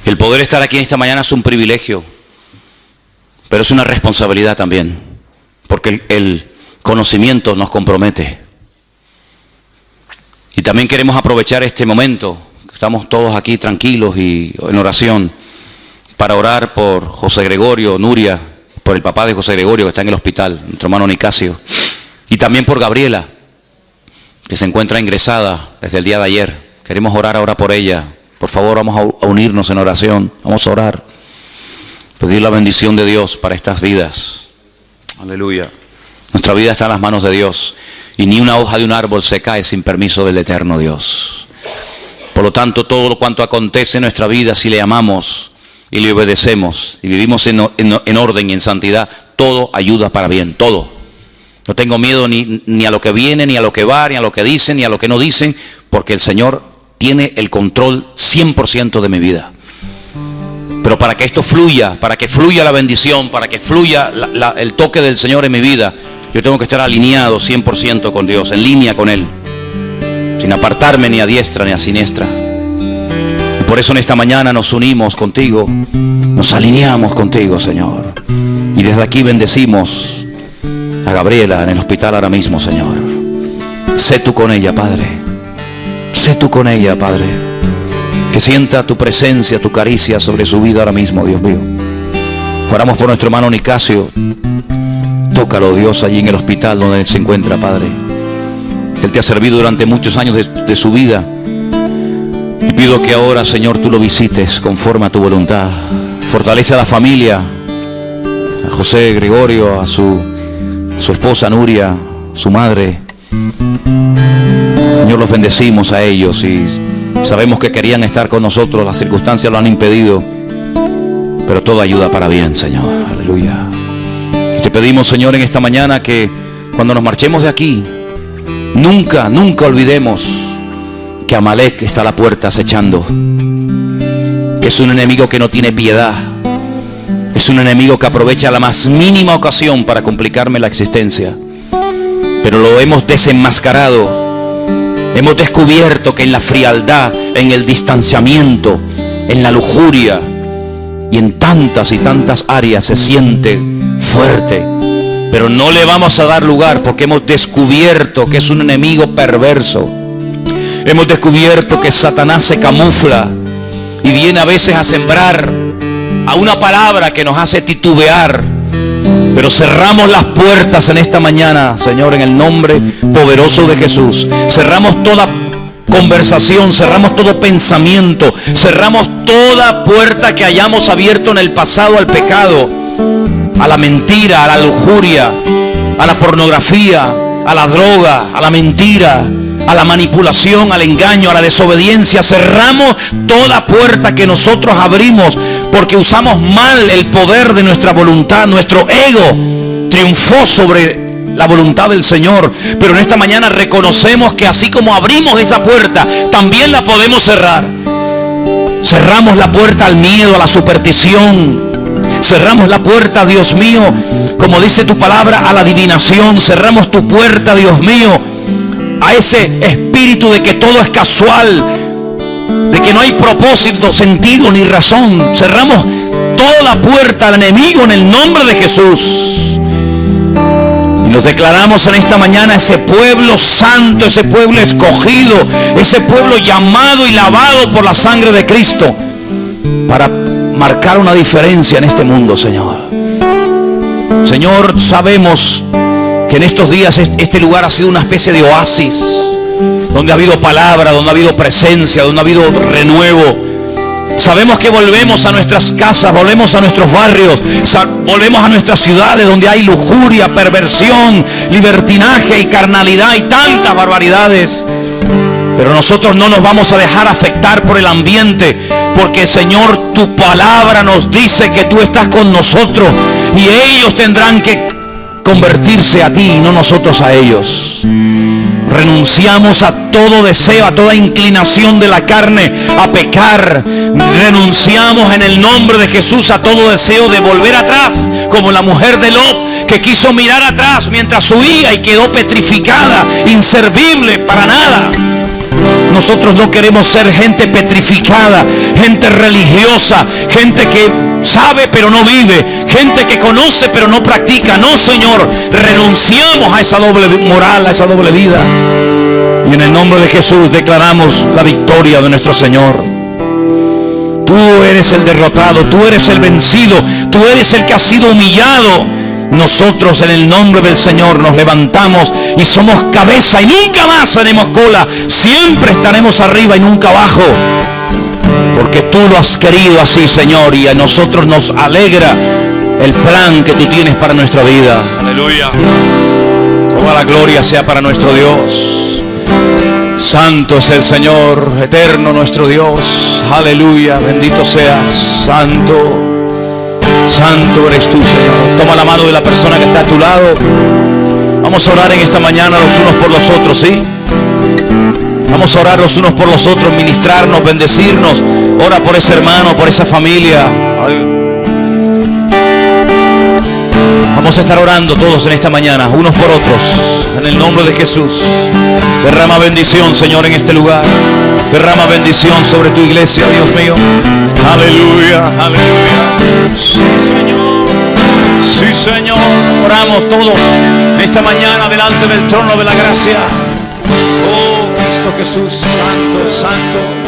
El poder estar aquí en esta mañana es un privilegio, pero es una responsabilidad también, porque el conocimiento nos compromete. Y también queremos aprovechar este momento, estamos todos aquí tranquilos y en oración, para orar por José Gregorio, Nuria, por el papá de José Gregorio que está en el hospital, nuestro hermano Nicasio, y también por Gabriela, que se encuentra ingresada desde el día de ayer. Queremos orar ahora por ella. Por favor, vamos a unirnos en oración. Vamos a orar. Pedir la bendición de Dios para estas vidas. Aleluya. Nuestra vida está en las manos de Dios. Y ni una hoja de un árbol se cae sin permiso del eterno Dios. Por lo tanto, todo lo cuanto acontece en nuestra vida, si le amamos y le obedecemos y vivimos en orden y en santidad, todo ayuda para bien. Todo. No tengo miedo ni a lo que viene, ni a lo que va, ni a lo que dicen, ni a lo que no dicen, porque el Señor tiene el control 100% de mi vida. Pero para que esto fluya, para que fluya la bendición, para que fluya el toque del Señor en mi vida, yo tengo que estar alineado 100% con Dios, en línea con Él, sin apartarme ni a diestra ni a siniestra. Y por eso en esta mañana nos unimos contigo, nos alineamos contigo, Señor. Y desde aquí bendecimos a Gabriela en el hospital ahora mismo, Señor. Sé tú con ella, Padre. Sé tú con ella, Padre. Que sienta tu presencia, tu caricia sobre su vida ahora mismo, Dios mío. Oramos por nuestro hermano Nicasio. Tócalo, Dios, allí en el hospital donde él se encuentra, Padre. Él te ha servido durante muchos años de su vida. Y pido que ahora, Señor, tú lo visites conforme a tu voluntad. Fortalece a la familia, a José Gregorio, a su esposa Nuria, su madre. Señor, los bendecimos a ellos y sabemos que querían estar con nosotros, las circunstancias lo han impedido, pero todo ayuda para bien, Señor. Aleluya. Y te pedimos, Señor, en esta mañana que cuando nos marchemos de aquí, nunca olvidemos que Amalek está a la puerta acechando, que es un enemigo que no tiene piedad. Es un enemigo que aprovecha la más mínima ocasión para complicarme la existencia. Pero lo hemos desenmascarado. Hemos descubierto que en la frialdad, en el distanciamiento, en la lujuria y en tantas y tantas áreas se siente fuerte. Pero no le vamos a dar lugar porque hemos descubierto que es un enemigo perverso. Hemos descubierto que Satanás se camufla y viene a veces a sembrar a una palabra que nos hace titubear. Pero cerramos las puertas en esta mañana, Señor, en el nombre poderoso de Jesús. Cerramos toda conversación, cerramos todo pensamiento, cerramos toda puerta que hayamos abierto en el pasado al pecado, a la mentira, a la lujuria, a la pornografía, a la droga, a la mentira, a la manipulación, al engaño, a la desobediencia. Cerramos toda puerta que nosotros abrimos porque usamos mal el poder de nuestra voluntad. Nuestro ego triunfó sobre la voluntad del Señor. Pero en esta mañana reconocemos que así como abrimos esa puerta, también la podemos cerrar. Cerramos la puerta al miedo, a la superstición. Cerramos la puerta, Dios mío, como dice tu palabra, a la adivinación. Cerramos tu puerta, Dios mío, a ese espíritu de que todo es casual, de que no hay propósito, sentido ni razón. Cerramos toda puerta al enemigo en el nombre de Jesús. Y nos declaramos en esta mañana ese pueblo santo, ese pueblo escogido, ese pueblo llamado y lavado por la sangre de Cristo, para marcar una diferencia en este mundo, Señor. Señor, sabemos que en estos días este lugar ha sido una especie de oasis, donde ha habido palabra, donde ha habido presencia, donde ha habido renuevo. Sabemos que volvemos a nuestras casas, volvemos a nuestros barrios, volvemos a nuestras ciudades donde hay lujuria, perversión, libertinaje y carnalidad y tantas barbaridades. Pero nosotros no nos vamos a dejar afectar por el ambiente, porque, Señor, tu palabra nos dice que tú estás con nosotros y ellos tendrán que convertirse a ti y no nosotros a ellos. Renunciamos a todo deseo, a toda inclinación de la carne a pecar. Renunciamos en el nombre de Jesús a todo deseo de volver atrás, como la mujer de Lot, que quiso mirar atrás mientras huía y quedó petrificada, inservible para nada. Nosotros no queremos ser gente petrificada, gente religiosa, gente que sabe pero no vive, gente que conoce pero no practica. No, Señor, renunciamos a esa doble moral, a esa doble vida. Y en el nombre de Jesús declaramos la victoria de nuestro Señor. Tú eres el derrotado, tú eres el vencido, tú eres el que ha sido humillado. Nosotros en el nombre del Señor nos levantamos y somos cabeza y nunca más seremos cola. Siempre estaremos arriba y nunca abajo, porque tú lo has querido así, Señor, y a nosotros nos alegra el plan que tú tienes para nuestra vida. Aleluya. Toda la gloria sea para nuestro Dios. Santo es el Señor, eterno nuestro Dios. Aleluya, bendito seas, santo. Santo eres tú, Señor. Toma la mano de la persona que está a tu lado. Vamos a orar en esta mañana los unos por los otros, ¿sí? Vamos a orar los unos por los otros, ministrarnos, bendecirnos. Ora por ese hermano, por esa familia. Vamos a estar orando todos en esta mañana, unos por otros, en el nombre de Jesús. Derrama bendición, Señor, en este lugar. Derrama bendición sobre tu iglesia, Dios mío. Aleluya, aleluya. Sí, Señor. Sí, Señor. Oramos todos esta mañana delante del trono de la gracia. Oh, Cristo Jesús, santo, santo.